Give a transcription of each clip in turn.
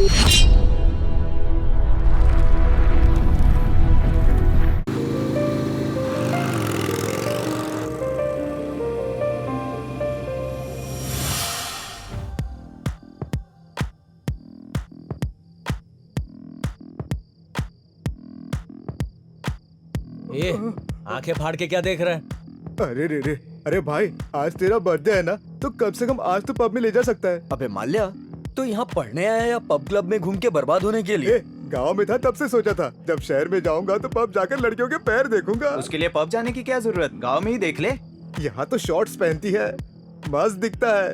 ये आंखें फाड़ के क्या देख रहा है? अरे रे रे, अरे भाई आज तेरा बर्थडे है ना, तो कम से कम आज तो पब में ले जा सकता है। अबे माल्या, तो यहाँ पढ़ने आया या पब क्लब में घूम के बर्बाद होने के लिए? गांव में था तब से सोचा था, जब शहर में जाऊंगा तो पब जाकर लड़कियों के पैर देखूंगा। उसके लिए पब जाने की क्या जरूरत, गांव में ही देख ले। यहाँ तो शॉर्ट्स पहनती है, मस्त दिखता है।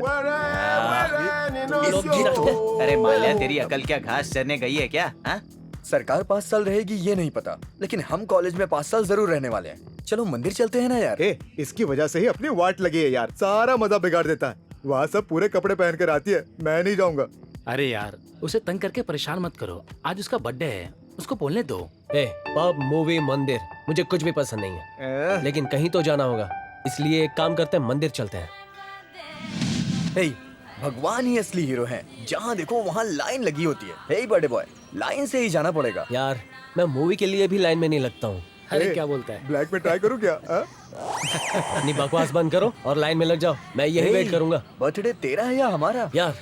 अरे माल्या, तेरी अकल क्या घास चरने गई है क्या? हा? सरकार 5 साल रहेगी ये नहीं पता, लेकिन हम कॉलेज में 5 साल जरूर रहने वाले हैं। चलो मंदिर चलते हैं ना यार। इसकी वजह से ही अपनी वाट लगी है यार, सारा मजा बिगाड़ देता है। वहाँ सब पूरे कपड़े पहन कर आती है, मैं नहीं जाऊंगा। अरे यार, उसे तंग करके परेशान मत करो, आज उसका बर्थडे है, उसको बोलने दो। पब, मूवी, मंदिर मुझे कुछ भी पसंद नहीं है, लेकिन कहीं तो जाना होगा, इसलिए एक काम करते हैं, मंदिर चलते हैं। भगवान ही असली हीरो हैं। जहाँ देखो वहाँ लाइन लगी होती है। हे बड़े बॉय, लाइन से ही जाना पड़ेगा। यार मैं मूवी के लिए भी लाइन में नहीं लगता हूँ। अरे क्या बोलता है? ब्लैक में ट्राई करूँ क्या? अपनी बकवास बंद करो और लाइन में लग जाओ, मैं यही वेट करूंगा। बर्थडे तेरा है या हमारा? यार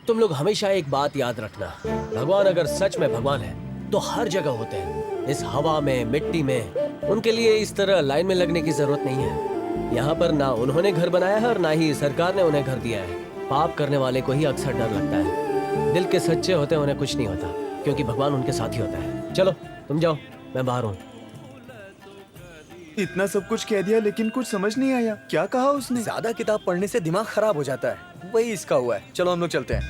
तुम लोग हमेशा एक बात याद रखना, भगवान अगर सच में भगवान है तो हर जगह होते हैं, इस हवा में, मिट्टी में। उनके लिए इस तरह लाइन में लगने की जरूरत नहीं है। यहाँ पर ना उन्होंने घर बनाया है और ना ही सरकार ने उन्हें घर दिया है। पाप करने वाले को ही अक्सर डर लगता है, दिल के सच्चे होते हैं उन्हें कुछ नहीं होता, क्योंकि भगवान उनके साथ ही होता है। चलो तुम जाओ, मैं बाहर हूँ। इतना सब कुछ कह दिया लेकिन कुछ समझ नहीं आया, क्या कहा उसने? ज्यादा किताब पढ़ने से दिमाग खराब हो जाता है, वही इसका हुआ है। चलो हम लोग चलते हैं।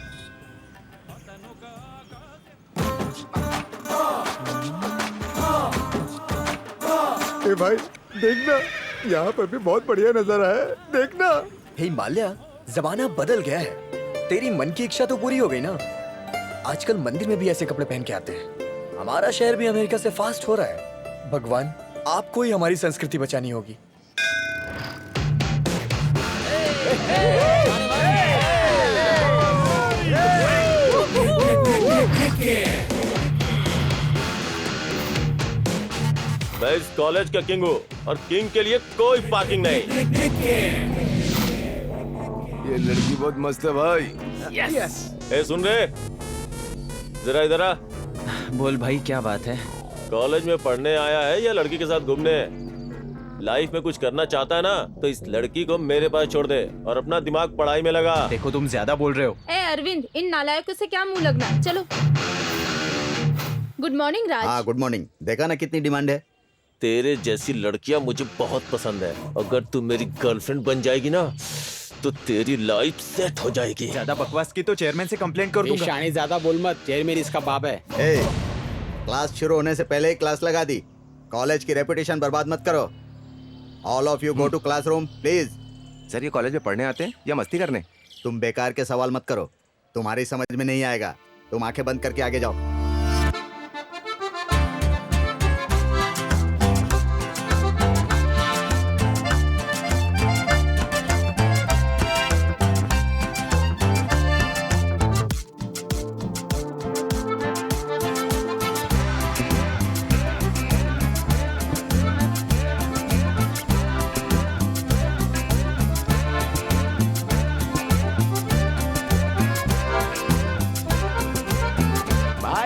ए भाई देखना, यहाँ पर भी बहुत बढ़िया नजारा है, देखना। हे माल्या, जमाना बदल गया है, तेरी मन की इच्छा तो पूरी हो गई ना। आजकल मंदिर में भी ऐसे कपड़े पहन के आते हैं। हमारा शहर भी अमेरिका से फास्ट हो रहा है। भगवान, आपको ही हमारी संस्कृति बचानी होगी। मैं इस कॉलेज का किंग हूँ और किंग के लिए कोई पार्किंग नहीं। ये लड़की बहुत मस्त है भाई। ए सुन रहे, जरा इधर आ। बोल भाई, क्या बात है? कॉलेज में पढ़ने आया है या लड़की के साथ घूमने? लाइफ में कुछ करना चाहता है ना, तो इस लड़की को मेरे पास छोड़ दे और अपना दिमाग पढ़ाई में लगा। देखो तुम ज्यादा बोल रहे हो। ए अरविंद, इन नालायकों से क्या मुंह लगना। चलो। गुड मॉर्निंग राज। हाँ गुड मॉर्निंग। देखा ना कितनी डिमांड है। तेरे जैसी लड़कियां मुझे बहुत पसंद है। अगर तू मेरी गर्लफ्रेंड बन जाएगी ना, तो तेरी लाइफ सेट हो जाएगी। ज्यादा बकवास की तो चेयरमैन से कंप्लेंट कर दूंगा। शानी ज्यादा बोल मत, चेयरमैन इसका बाप है। क्लास शुरू होने से पहले ही क्लास लगा दी। कॉलेज की रेपुटेशन बर्बाद मत करो। All of you go to classroom please. Sir ये कॉलेज में पढ़ने आते हैं या मस्ती करने? तुम बेकार के सवाल मत करो, तुम्हारी समझ में नहीं आएगा। तुम आंखें बंद करके आगे जाओ।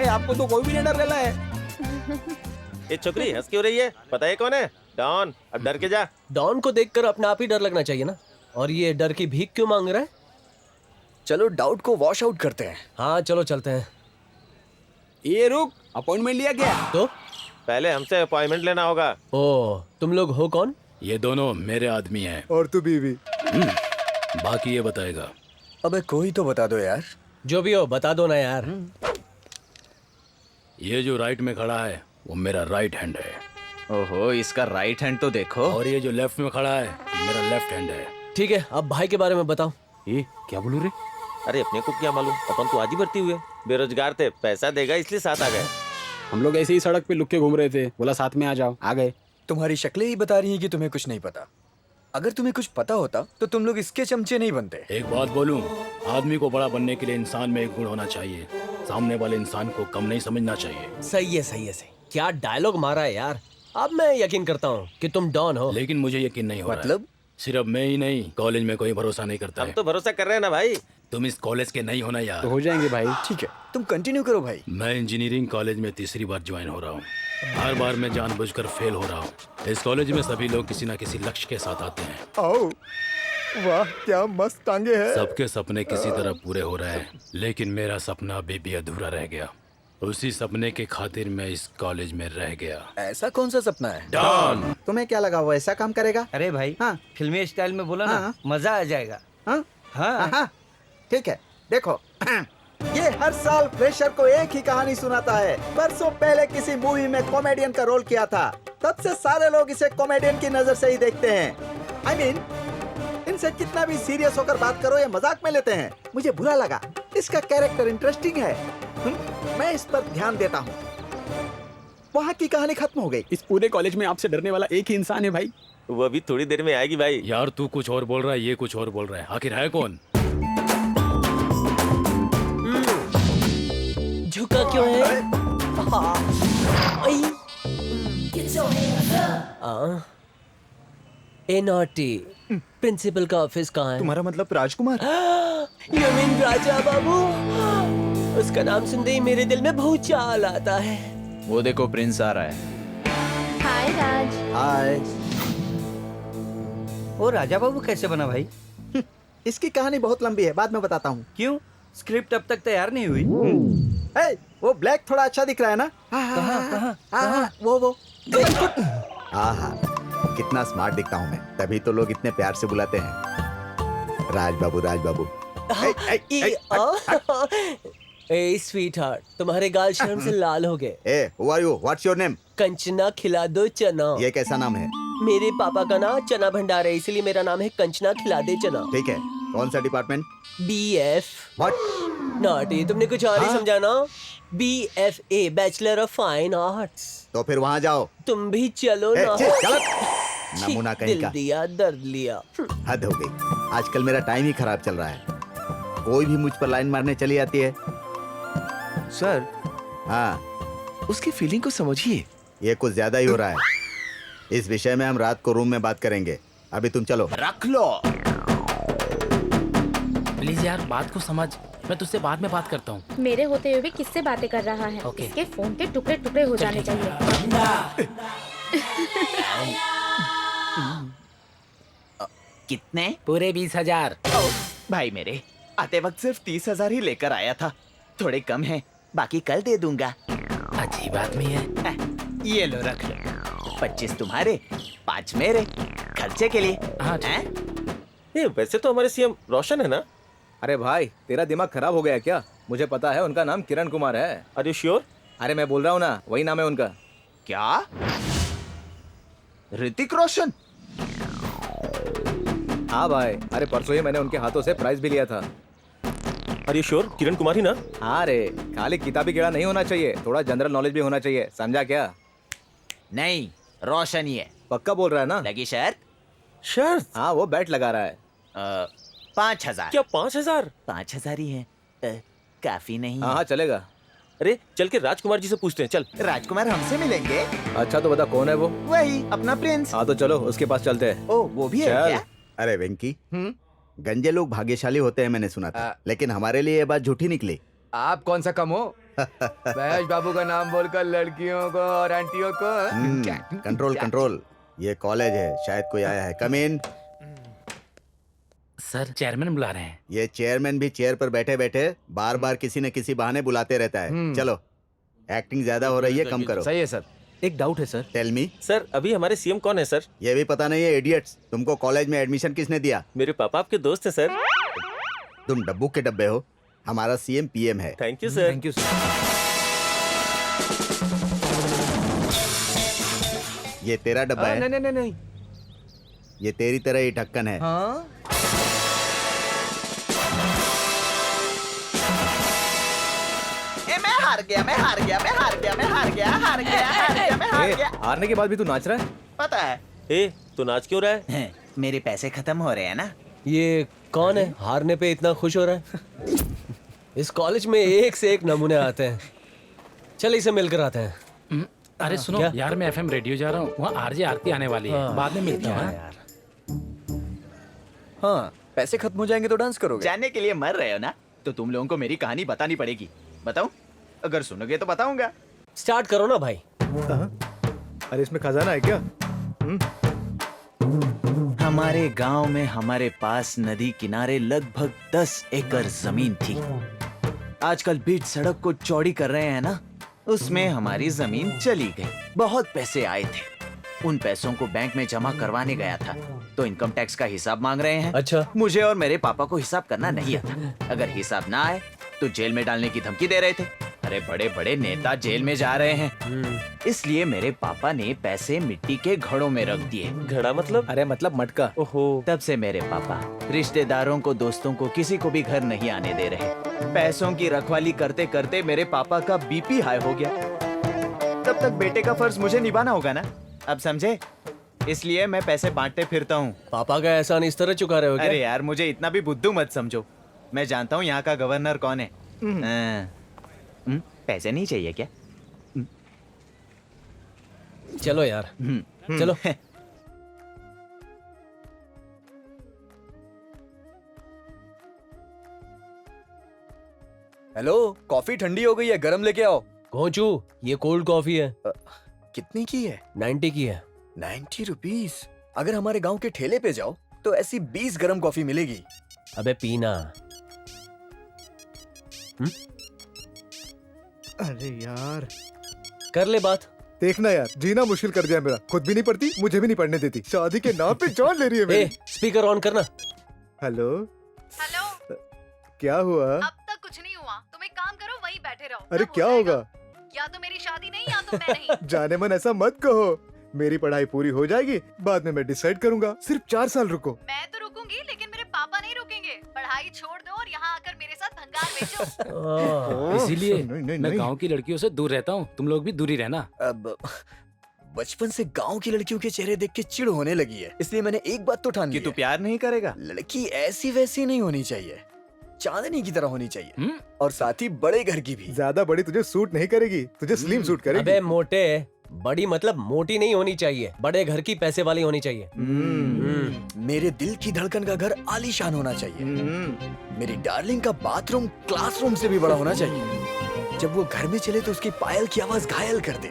आपको तो कोई भी नहीं डर रहा है। ये छोकरी हंस क्यों रही है? पता है कौन है? डॉन। अब डर के जा। डॉन को देखकर अपने आप ही डर लगना चाहिए ना। और ये डर की भीख क्यों मांग रहा है? चलो डाउट को वॉश आउट करते हैं। हाँ चलो चलते हैं। ये रुक, अपॉइंटमेंट लिया क्या? तो पहले हमसे अपॉइंटमेंट लेना होगा। ओ, तुम लोग हो कौन? ये दोनों मेरे आदमी हैं। और तू बीवी। बाकी ये बताएगा। अबे कोई तो बता दो यार। जो भी हो बता दो ना यार। ये जो राइट में खड़ा है वो मेरा राइट हैंड है। ओहो, इसका राइट हैंड तो देखो। और ये जो लेफ्ट में खड़ा है मेरा लेफ्ट हैंड है। ठीक है, अब भाई के बारे में बताओ। ये क्या बोलू रे? अरे अपने को क्या मालूम, अपन तो आज ही भर्ती हुए, बेरोजगार थे, पैसा देगा इसलिए साथ आ गए। हम लोग ऐसे ही सड़क पे लुक के घूम रहे थे, बोला साथ में आ जाओ, आ गए। तुम्हारी शक्लें ही बता रही हैं कि तुम्हें कुछ नहीं पता। अगर तुम्हें कुछ पता होता तो तुम लोग इसके चमचे नहीं बनते। एक बात बोलूं, आदमी को बड़ा बनने के लिए इंसान में एक गुण होना चाहिए, सामने वाले इंसान को कम नहीं समझना चाहिए। सही है, सही है, सही। क्या डायलॉग मारा है यार। अब मैं यकीन करता हूँ कि तुम डॉन हो। लेकिन मुझे यकीन नहीं हो रहा है। मतलब? सिर्फ मैं ही नहीं, कॉलेज में कोई भरोसा नहीं करता हम है। तो भरोसा कर रहे हैं ना भाई। तुम इस कॉलेज के नहीं होना यार। हो जाएंगे भाई। ठीक है, तुम कंटिन्यू करो भाई। मैं इंजीनियरिंग कॉलेज में तीसरी बार ज्वाइन हो रहा हूँ। हर बार मैं जानबूझकर फेल हो रहा हूँ। इस कॉलेज में सभी लोग किसी न किसी लक्ष्य के साथ आते हैं। आओ, वाह क्या मस्त टांगे हैं। सबके सपने किसी तरह पूरे हो रहे हैं, लेकिन मेरा सपना अभी भी अधूरा रह गया। उसी सपने के खातिर मैं इस कॉलेज में रह गया। ऐसा कौन सा सपना है? डॉन। तुम्हें क्या लगा वो ऐसा काम करेगा? अरे भाई, हाँ। फिल्मी स्टाइल में बोला ना, हाँ। मजा आ जाएगा। हाँ? हाँ। हाँ, ठीक है। देखो ये हर साल फ्रेशर को एक ही कहानी सुनाता है। बरसों पहले किसी मूवी में कॉमेडियन का रोल किया था, तब से सारे लोग इसे कॉमेडियन की नजर से ही देखते हैं। I mean, इनसे कितना भी सीरियस होकर बात करो ये मजाक में लेते हैं। मुझे बुरा लगा, इसका कैरेक्टर इंटरेस्टिंग है। मैं इस पर ध्यान देता हूँ। वहाँ की कहानी खत्म हो गई। इस पूरे कॉलेज में आपसे डरने वाला एक ही इंसान है भाई। वो अभी थोड़ी देर में आएगी भाई। यार तू कुछ और बोल रहा है, ये कुछ और बोल रहा है। आखिर है कौन? झुका क्यों है? ए नॉटी, प्रिंसिपल का ऑफिस कहाँ है? तुम्हारा मतलब राजकुमार? You mean Raja Babu? उसका नाम सुनते ही मेरे दिल में भूचाल आता है। वो देखो प्रिंस आ रहा है। हाय राज। हाय। वो राजा बाबू कैसे बना भाई? इसकी कहानी बहुत लंबी है, बाद में बताता हूँ। क्यों? स्क्रिप्ट अब तक तैयार नहीं हुई? ए, वो ब्लैक थोड़ा अच्छा दिख रहा है ना? कहाँ? वो। आहा, कितना स्मार्ट दिखता हूँ मैं, तभी तो लोग इतने प्यार से बुलाते हैं राज बाबू, राज बाबू। ए स्वीट हार्ट, तुम्हारे गाल शर्म से लाल हो गए। ए, who are you? What's your name? Kanchana खिला दो चना। ये कैसा नाम है? मेरे पापा का नाम चना भंडार है, इसलिए मेरा नाम है कंचना खिला दे चना। ठीक है, कौन सा डिपार्टमेंट? BF। What? नॉटी, तुमने कुछ और ही समझा ना। BFA, bachelor of fine arts. तो फिर वहाँ जाओ। तुम भी चलो ए, ना। चलो। नमूना कहीं दिल का। दिया दर्द लिया। हद हो गई, आजकल मेरा टाइम ही खराब चल रहा है। कोई भी मुझ पर लाइन मारने चली आती है। सर, हाँ, उसकी फीलिंग को समझिए। ये कुछ ज्यादा ही हो रहा है। इस विषय में हम रात को रूम में बात करेंगे। अभी तुम चलो। रख लो। प्लीज यार बात को समझ, मैं तुझसे बाद में बात करता हूँ। मेरे होते हुए भी किससे बातें कर रहा है? ओके। इसके फोन के टुकड़े टुकड़े हो जाने चाहिए। कितने? पूरे 20,000। भाई मेरे, आते वक्त सिर्फ 30,000 ही लेकर आया था। थोड़े कम हैं, बाकी कल दे दूंगा। अजीब आदमी है। ये लो, रख लो। 25 तुम्हारे, 5 मेरे, खर्चे के लिए। हाँ, ठीक। हैं? ये वैसे तो हमारे सीएम रोशन है ना? अरे भाई, तेरा दिमाग खराब हो गया क्या? मुझे पता है, उनका नाम किरण कुमार है। Are you sure? अरे मैं बोल रहा हूँ ना, वही नाम है उनका। क्या? ऋतिक रोशन? हाँ भाई, अरे परसों ही मैंने उनके हाथों से प्राइज भी लिया था। Are you sure? Kiran Kumar ही ना? हाँ रे, खाली किताबी कीड़ा नहीं होना चाहिए, थोड़ा जनरल नॉलेज भी होना चाहिए, समझा क्या? नहीं, रोशन ही है। पक्का बोल रहा है ना? लगी शर्त? शर्त? हाँ, वो बैट लगा रहा है। 5,000। क्या 5,000? 5,000 ही है। काफी नहीं? हाँ हाँ, चलेगा। अरे चल के राजकुमार जी से पूछते हैं, चल। राजकुमार हमसे मिलेंगे? अच्छा तो बता कौन है वो? वही अपना प्रिंस। हाँ तो चलो उसके पास चलते हैं। ओ, वो भी है चल। क्या? अरे वेंकी, गंजे लोग भाग्यशाली होते हैं मैंने सुना था, लेकिन हमारे लिए ये बात झूठी निकली। आप कौन सा कम हो? महेश बाबू का नाम बोलकर लड़कियों को और आंटियों को। कंट्रोल कंट्रोल, ये कॉलेज है, शायद कोई आया है। कम इन। सर, चेयरमैन बुला रहे हैं। ये चेयरमैन भी चेयर पर बैठे बैठे बार बार किसी न किसी बहाने बुलाते रहता है। चलो, एक्टिंग ज्यादा हो रही है, कम करो। सही है सर। एक डाउट है सर। Tell me. सर अभी हमारे सीएम कौन है सर? ये भी पता नहीं है, इडियट्स। तुमको कॉलेज में एडमिशन किसने दिया? मेरे पापा आपके दोस्त हैं सर। तुम डब्बू के डब्बे हो, हमारा सीएम पीएम है। Thank you sir. Thank you sir. ये तेरा डब्बा है, नहीं नहीं नहीं। ये तेरी तरह ही ढक्कन है। हाँ? मैं हार गया, मैं हार गया, मैं हार गया, मैं हार गया, हार गया, हार गया, मैं हार ए, गया। हारने के बाद भी तू नाच रहा है? पता है। ए, तू नाच क्यों रहा है? मेरे पैसे खत्म हो रहे हैं ना। ये कौन है हारने पे इतना खुश हो रहा है? इस कॉलेज में एक से एक नमूने आते हैं। चल इसे मिलकर आते हैं। अरे सुनो क्या? यार, मैं एफएम रेडियो जा रहा हूँ, वहाँ आरजे आरती आने वाली है, बाद में मिलते हैं। यार हाँ, पैसे खत्म हो जाएंगे तो डांस करोगे? जानने के लिए मर रहे हो ना, तो तुम लोगों को मेरी कहानी बतानी पड़ेगी। बताऊं? अगर सुनोगे तो बताऊंगा। स्टार्ट करो ना भाई। अरे इसमें खजाना है क्या? हमारे गांव में हमारे पास नदी किनारे लगभग 10 एकड़ जमीन थी। आजकल बीच सड़क को चौड़ी कर रहे हैं ना, उसमें हमारी जमीन चली गई। बहुत पैसे आए थे, उन पैसों को बैंक में जमा करवाने गया था, तो इनकम टैक्स का हिसाब मांग रहे हैं। अच्छा। मुझे और मेरे पापा को हिसाब करना नहीं आता। अगर हिसाब ना आए तो जेल में डालने की धमकी दे रहे थे। अरे बड़े बड़े नेता जेल में जा रहे हैं, इसलिए मेरे पापा ने पैसे मिट्टी के घड़ों में रख दिए। घड़ा मतलब? अरे मतलब मटका। ओहो। तब से मेरे पापा रिश्तेदारों को, दोस्तों को, किसी को भी घर नहीं आने दे रहे। पैसों की रखवाली करते करते मेरे पापा का बीपी हाई हो गया। तब तक बेटे का फर्ज मुझे निभाना होगा ना, अब समझे? इसलिए मैं पैसे बांटते फिरता हूँ। पापा का एहसान इस तरह चुका रहे हो क्या? अरे यार, मुझे इतना भी बुद्धू मत समझो। मैं जानता हूँ यहाँ का गवर्नर कौन है। पैसे नहीं चाहिए क्या? चलो यार, चलो। हेलो, कॉफी ठंडी हो गई है, गरम लेके आओ। कोचू, ये कोल्ड कॉफी है। कितने की है? 90 की है। 90 रुपीज। अगर हमारे गांव के ठेले पे जाओ तो ऐसी 20 गरम कॉफी मिलेगी। अबे पीना। अरे यार, कर ले बात। देखना यार, जीना मुश्किल कर दिया मेरा। खुद भी नहीं पढ़ती, मुझे भी नहीं पढ़ने देती। शादी के नाम पे जान ले रही है ए, मेरी। स्पीकर ऑन करना। हेलो, हेलो, क्या हुआ? अब तक कुछ नहीं हुआ। तुम एक काम करो, वहीं बैठे रहो। अरे सब हो क्या जाएगा। होगा? या तो मेरी शादी नहीं, या तो मैं नहीं। जाने मन ऐसा मत कहो। मेरी पढ़ाई पूरी हो जाएगी, बाद में मैं डिसाइड करूंगा। सिर्फ 4 साल रुको। मैं तो रुकूंगी, लेकिन मेरे पापा नहीं रुकेंगे। पढ़ाई छोड़ दो और यहाँ आकर मेरे साथ भंगार बेचो। इसीलिए नहीं, मैं गांव की लड़कियों से दूर रहता हूँ, तुम लोग भी दूर ही रहना। अब बचपन से गांव की लड़कियों के चेहरे देख के चिढ़ होने लगी है, इसलिए मैंने एक बात तो ठान ली कि तू है। प्यार नहीं करेगा? लड़की ऐसी वैसी नहीं होनी चाहिए, चांदनी की तरह होनी चाहिए, और साथ ही बड़े घर की भी। ज्यादा बड़ी तुझे सूट नहीं करेगी, तुझे स्लिम सूट करेगी। अबे मोटे, बड़ी मतलब मोटी नहीं होनी चाहिए, बड़े घर की, पैसे वाली होनी चाहिए। मेरे दिल की धड़कन का घर आलीशान होना चाहिए। मेरी डार्लिंग का बाथरूम क्लासरूम से भी बड़ा होना चाहिए। जब वो घर में चले तो उसकी पायल की आवाज घायल कर दे।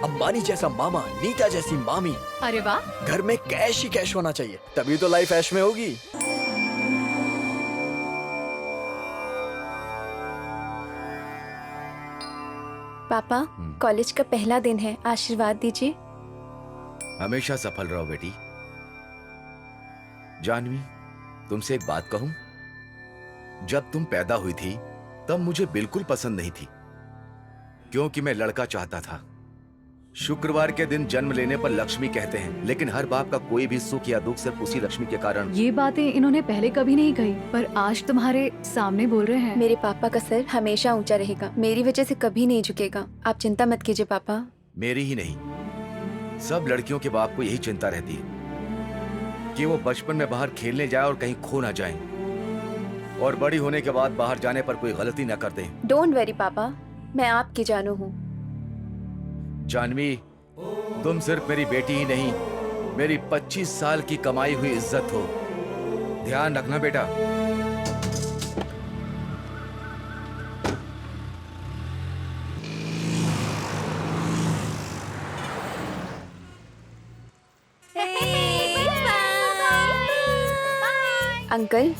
अंबानी जैसा मामा, नीता जैसी मामी। अरे वाह, घर में कैश ही कैश होना चाहिए, तभी तो लाइफ ऐश में होगी। पापा, कॉलेज का पहला दिन है, आशीर्वाद दीजिए। हमेशा सफल रहो बेटी। जानवी, तुमसे एक बात कहूं? जब तुम पैदा हुई थी तब मुझे बिल्कुल पसंद नहीं थी, क्योंकि मैं लड़का चाहता था। शुक्रवार के दिन जन्म लेने पर लक्ष्मी कहते हैं, लेकिन हर बाप का कोई भी सुख या दुख सिर्फ उसी लक्ष्मी के कारण। ये बातें इन्होंने पहले कभी नहीं कही, पर आज तुम्हारे सामने बोल रहे हैं। मेरे पापा का सर हमेशा ऊंचा रहेगा, मेरी वजह से कभी नहीं झुकेगा। आप चिंता मत कीजिए पापा। मेरी ही नहीं, सब लड़कियों के बाप को यही चिंता रहती है कि वो बचपन में बाहर खेलने जाए और कहीं खो ना जाए, और बड़ी होने के बाद बाहर जाने पर कोई गलती न कर दें। डोंट वरी पापा, मैं आपकी जानू हूँ। जानवी, तुम सिर्फ मेरी बेटी ही नहीं, मेरी 25 साल की कमाई हुई इज्जत हो। ध्यान रखना बेटा। अंकल,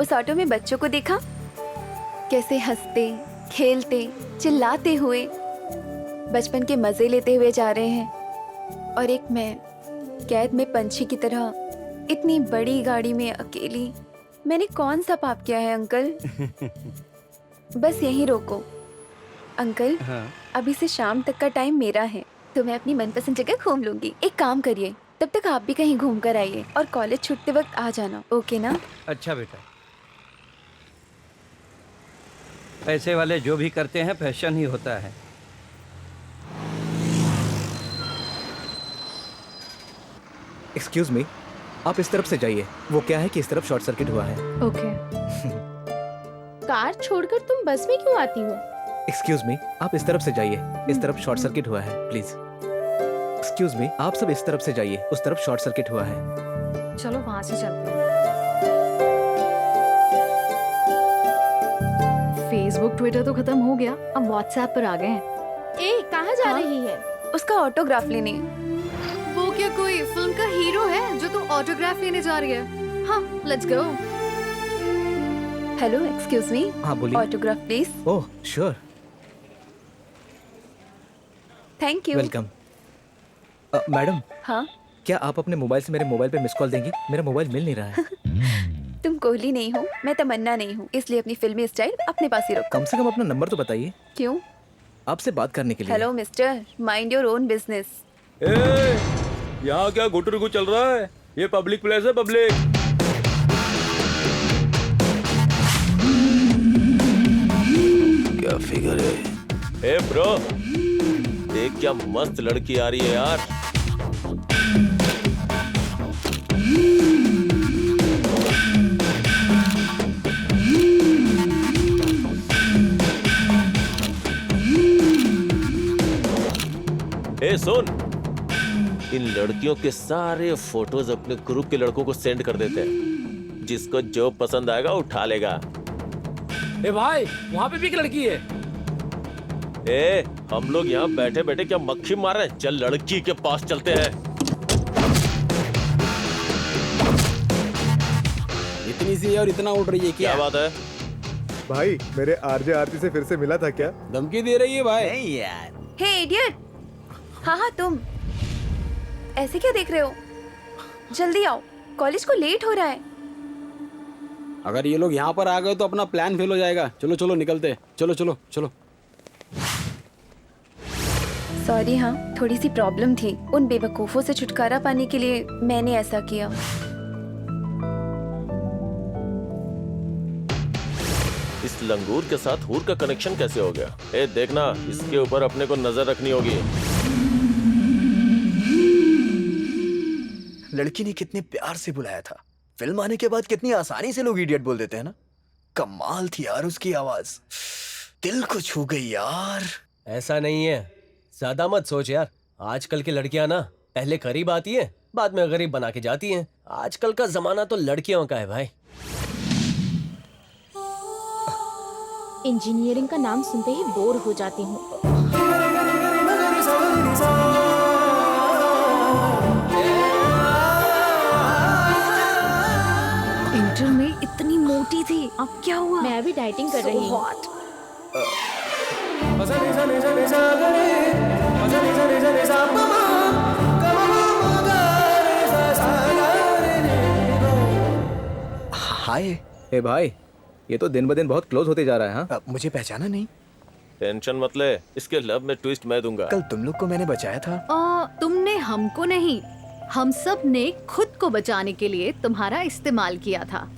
उस ऑटो में बच्चों को देखा? कैसे हंसते, खेलते, चिल्लाते हुए, बचपन के मजे लेते हुए जा रहे हैं। और एक मैं, कैद में पंछी की तरह इतनी बड़ी गाड़ी में अकेली। मैंने कौन सा पाप किया है अंकल? बस यहीं रोको। अंकल, अभी से शाम तक का टाइम मेरा है, तो मैं अपनी मनपसंद जगह घूम लूंगी। एक काम करिए, तब तक आप भी कहीं घूम कर आइए और कॉलेज छूटते वक्त आ जाना, ओके ना? अच्छा बेटा, पैसे वाले जो भी करते हैं फैशन ही होता है। एक्सक्यूज मी, आप इस तरफ से जाइए। वो क्या है कि इस तरफ शॉर्ट सर्किट हुआ है। ओके। कार छोड़कर तुम बस में क्यों आती हो? एक्सक्यूज मी, आप इस तरफ से जाइए। इस तरफ शॉर्ट सर्किट हुआ है, प्लीज। एक्सक्यूज मी, आप सब इस तरफ से जाइए, उस तरफ शॉर्ट सर्किट हुआ है। चलो वहां से चलते हैं। फेसबुक ट्विटर तो खत्म हो गया, अब व्हाट्सएप पर आ गए हैं। ए, कहाँ जा रही है? उसका ऑटोग्राफ लेने। वो क्या कोई फिल्म का हीरो है जो तू ऑटोग्राफ लेने जा रही है? हाँ, लेट्स गो। हेलो, एक्सक्यूज मी। हाँ बोलिए। Autograph please. Oh sure, thank you. Welcome. Madam, हाँ, क्या आप अपने मोबाइल से मेरे मोबाइल पे मिस कॉल देंगी? मेरा मोबाइल मिल नहीं रहा है। तुम कोहली नहीं हो, मैं तमन्ना नहीं हूँ, इसलिए अपनी फिल्मी स्टाइल अपने पास ही रखो। कम से कम अपना नंबर तो बताइए। क्यों? आपसे बात करने के लिए। Hello mister, mind your own business. यहाँ क्या गुटुरगु चल रहा है? ये पब्लिक प्लेस है, पब्लिक। क्या फिगर है? ए ब्रो, देख क्या मस्त लड़की आ रही है यार। ए सुन, इन लड़कियों के सारे फोटोज अपने ग्रुप के लड़कों को सेंड कर देते हैं। जिसको जो पसंद आएगा उठा लेगा। ए भाई, वहाँ पे भी एक लड़की है। ए, हम लोग यहाँ बैठे बैठे क्या मक्खी मार रहे हैं? चल लड़की के पास चलते हैं। इतनी सी और इतना उड़ रही है क्या बात है? भाई, मेरे आरजे आरती से फिर से मिला था क्या? धमकी दे रही है भाई। नहीं यार। हे इडियट! हाँ, तुम ऐसे क्या देख रहे हो? जल्दी आओ, कॉलेज को लेट हो रहा है। अगर ये लोग यहाँ पर आ गए तो अपना प्लान फेल हो जाएगा। चलो चलो निकलते, चलो चलो चलो। सॉरी, हाँ थोड़ी सी प्रॉब्लम थी। उन बेवकूफों से छुटकारा पाने के लिए मैंने ऐसा किया। इस लंगूर के साथ हूर का कनेक्शन कैसे हो गया? ए देखना, इसके ऊपर अपने को नजर रखनी होगी। लड़की ने कितने प्यार से बुलाया था। फिल्म आने के बाद कितनी आसानी से लोग इडियट बोल देते हैं ना। कमाल थी यार उसकी आवाज, दिल को छू गई यार। ऐसा नहीं है, ज्यादा मत सोच यार। आजकल की लड़कियां ना पहले करीब आती हैं, बाद में गरीब बना के जाती हैं। आजकल का जमाना तो लड़कियों का है भाई। इंजीनियरिंग का नाम सुनते ही बोर हो जाती हूँ। इंटर में इतनी मोटी थी, अब क्या हुआ? मैं अभी डाइटिंग कर रही हूँ। हाय। ए भाई, ये तो दिन ब दिन बहुत क्लोज होते जा रहा है। हाँ, मुझे पहचाना नहीं? टेंशन मत ले, इसके लव में ट्विस्ट मैं दूंगा। कल तुम लोग को मैंने बचाया था। तुमने हमको नहीं, हम सब ने खुद को बचाने के लिए तुम्हारा इस्तेमाल किया था।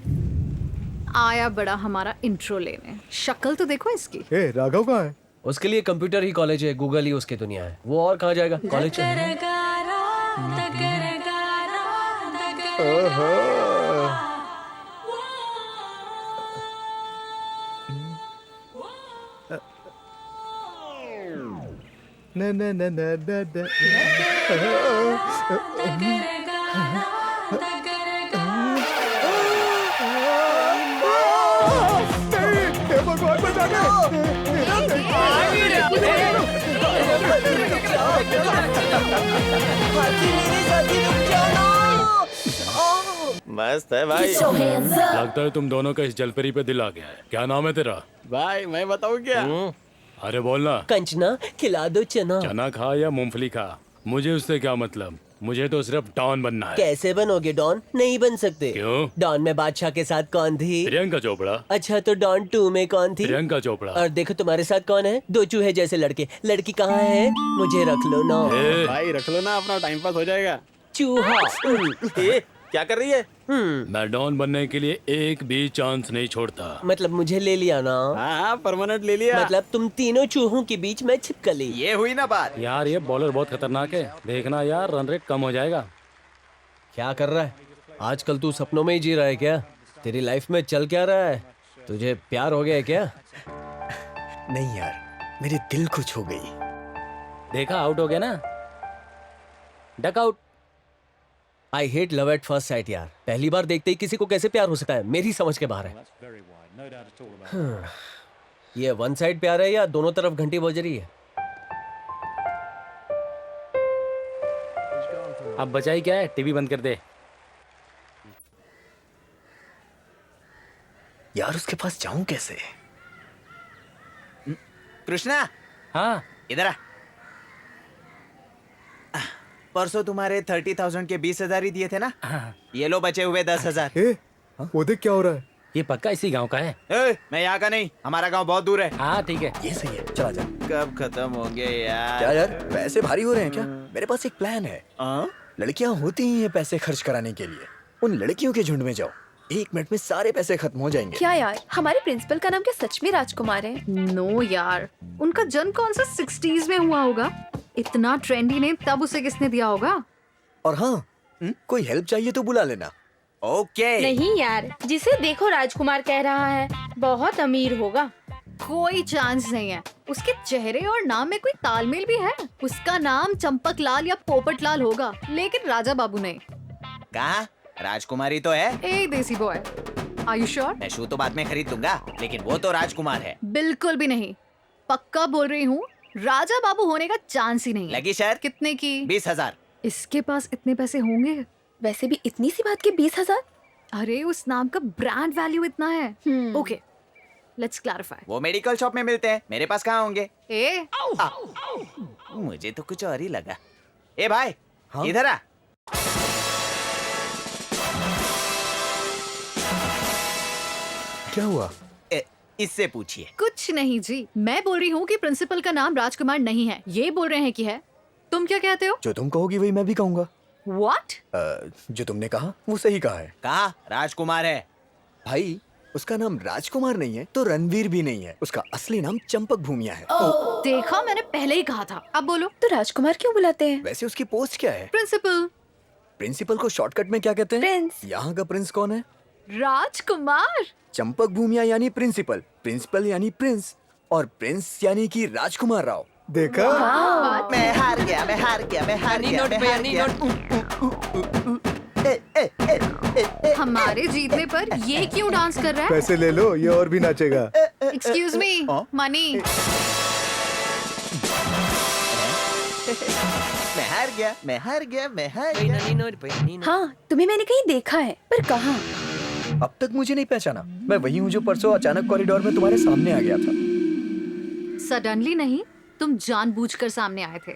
आया बड़ा हमारा इंट्रो लेने। शक्ल तो देखो इसकी। ए, राघव कहाँ है? उसके लिए कंप्यूटर ही कॉलेज है, गूगल ही उसकी दुनिया है। वो और कहाँ जाएगा? कॉलेज न न न न न भगवान बचा मस्त है भाई। लगता है तुम दोनों का इस जलपरी पे दिल आ गया है। क्या नाम है तेरा? भाई मैं बताऊँ क्या? अरे बोलना। कंचना, खिला दो चना। चना खा या मूंगफली खा, मुझे उससे क्या मतलब। मुझे तो सिर्फ डॉन बनना है। कैसे बनोगे डॉन? नहीं बन सकते। क्यों? डॉन में बादशाह के साथ कौन थी? प्रियंका चोपड़ा। अच्छा, तो डॉन 2 में कौन थी? प्रियंका चोपड़ा। और देखो तुम्हारे साथ कौन है? 2 चूहे जैसे लड़के। लड़की कहाँ है? मुझे रख लो ना। भाई रख लो ना, अपना टाइम पास हो जाएगा। चूहा। क्या कर रही है? मैं डॉन बनने के लिए एक भी चांस नहीं छोड़ता। मतलब मुझे ले लिया ना? हाँ, परमानेंट ले लिया। मतलब तुम तीनों चूहों के बीच में छिपक ली। ये हुई ना बात। यार ये बॉलर बहुत खतरनाक है, देखना यार रन रेट कम हो जाएगा। क्या कर रहा है आजकल? तू सपनों में ही जी रहा है क्या? तेरी लाइफ में चल क्या रहा है? तुझे प्यार हो गया है क्या? नहीं यार, मेरे दिल को छू गई। देखा, आउट हो गया ना, duck out. I hate love at first sight यार। पहली बार देखते ही किसी को कैसे प्यार हो सकता है, मेरी समझ के बाहर है। ये वन साइड प्यार है या दोनों तरफ घंटी बज रही है? अब बचा ही क्या है, टीवी बंद कर दे। यार उसके पास जाऊं कैसे? कृष्णा, हाँ इधर आ। परसों तुम्हारे 30,000 के 20,000 ही दिए थे ना? ये लो बचे हुए 10,000। वो देख क्या हो रहा है। ये पक्का इसी गांव का है? मैं यहाँ का नहीं, हमारा गांव बहुत दूर है। हाँ ठीक है, ये सही है, चला जा। कब खत्म होंगे यार? क्या यार, पैसे भारी हो रहे हैं क्या? मेरे पास एक प्लान है। लड़कियां होती ही हैं पैसे खर्च कराने के लिए। उन लड़कियों के झुंड में जाओ, 1 मिनट में सारे पैसे खत्म हो जाएंगे। क्या यार, हमारे प्रिंसिपल का नाम क्या सच में राजकुमार है? नो यार, उनका जन्म कौन सा 60s में हुआ होगा? इतना ट्रेंडी नेम तब उसे किसने दिया होगा? और हाँ, कोई हेल्प चाहिए तो बुला लेना। ओके। नहीं यार, जिसे देखो राजकुमार कह रहा है, बहुत अमीर होगा। कोई चांस नहीं है। उसके चेहरे और नाम में कोई तालमेल भी है? उसका नाम चंपक लाल या पोपट लाल होगा, लेकिन राजा बाबू नहीं। कहा? राजकुमारी तो है। ए देसी बॉय, आर यू श्योर? मैं शू तो बाद में खरीद दूंगा, लेकिन वो तो राजकुमार है। बिल्कुल भी नहीं, पक्का बोल रही हूँ, राजा बाबू होने का चांस ही नहीं है। लगी शर्त? कितने की? 20,000। इसके पास इतने पैसे होंगे? वैसे भी इतनी सी बात के 20,000? अरे उस नाम का ब्रांड वैल्यू इतना है। Okay, let's clarify. वो मेडिकल शॉप में मिलते हैं, मेरे पास कहाँ होंगे? मुझे तो कुछ और ही लगा। ए भाई, इधर आ। क्या हुआ? इससे पूछिए। कुछ नहीं जी, मैं बोल रही हूँ कि प्रिंसिपल का नाम राजकुमार नहीं है, ये बोल रहे हैं कि है। तुम क्या कहते हो? जो तुम कहोगी वही मैं भी कहूँगा। What? जो तुमने कहा वो सही कहा है। कहा राजकुमार है। भाई उसका नाम राजकुमार नहीं है तो रणवीर भी नहीं है, उसका असली नाम चंपक भूमिया है। देखा, मैंने पहले ही कहा था। अब बोलो। तो राजकुमार क्यों बुलाते हैं? वैसे उसकी पोस्ट क्या है? प्रिंसिपल। प्रिंसिपल को शॉर्टकट में क्या कहते हैं? प्रिंस। यहाँ का प्रिंस कौन है? राजकुमार। चंपक भूमिया यानी प्रिंसिपल, प्रिंसिपल यानी प्रिंस, और प्रिंस यानी कि राजकुमार राव। देखा? मैं हार गया, मैं हार गया, मैं हार गया, मैं हार गया। हमारे जीतने पर ये क्यों डांस कर रहा है? पैसे ले लो, ये और भी नाचेगा। Excuse me, money. मैं हार गया, मैं हार गया, मैं हार गया। हाँ, तुम्हें मैंने कहीं देखा है, पर कहाँ? अब तक मुझे नहीं पहचाना। मैं वही हूँ जो परसों अचानक कॉरिडोर में तुम्हारे सामने आ गया था। सडनली नहीं, तुम जानबूझकर सामने आए थे।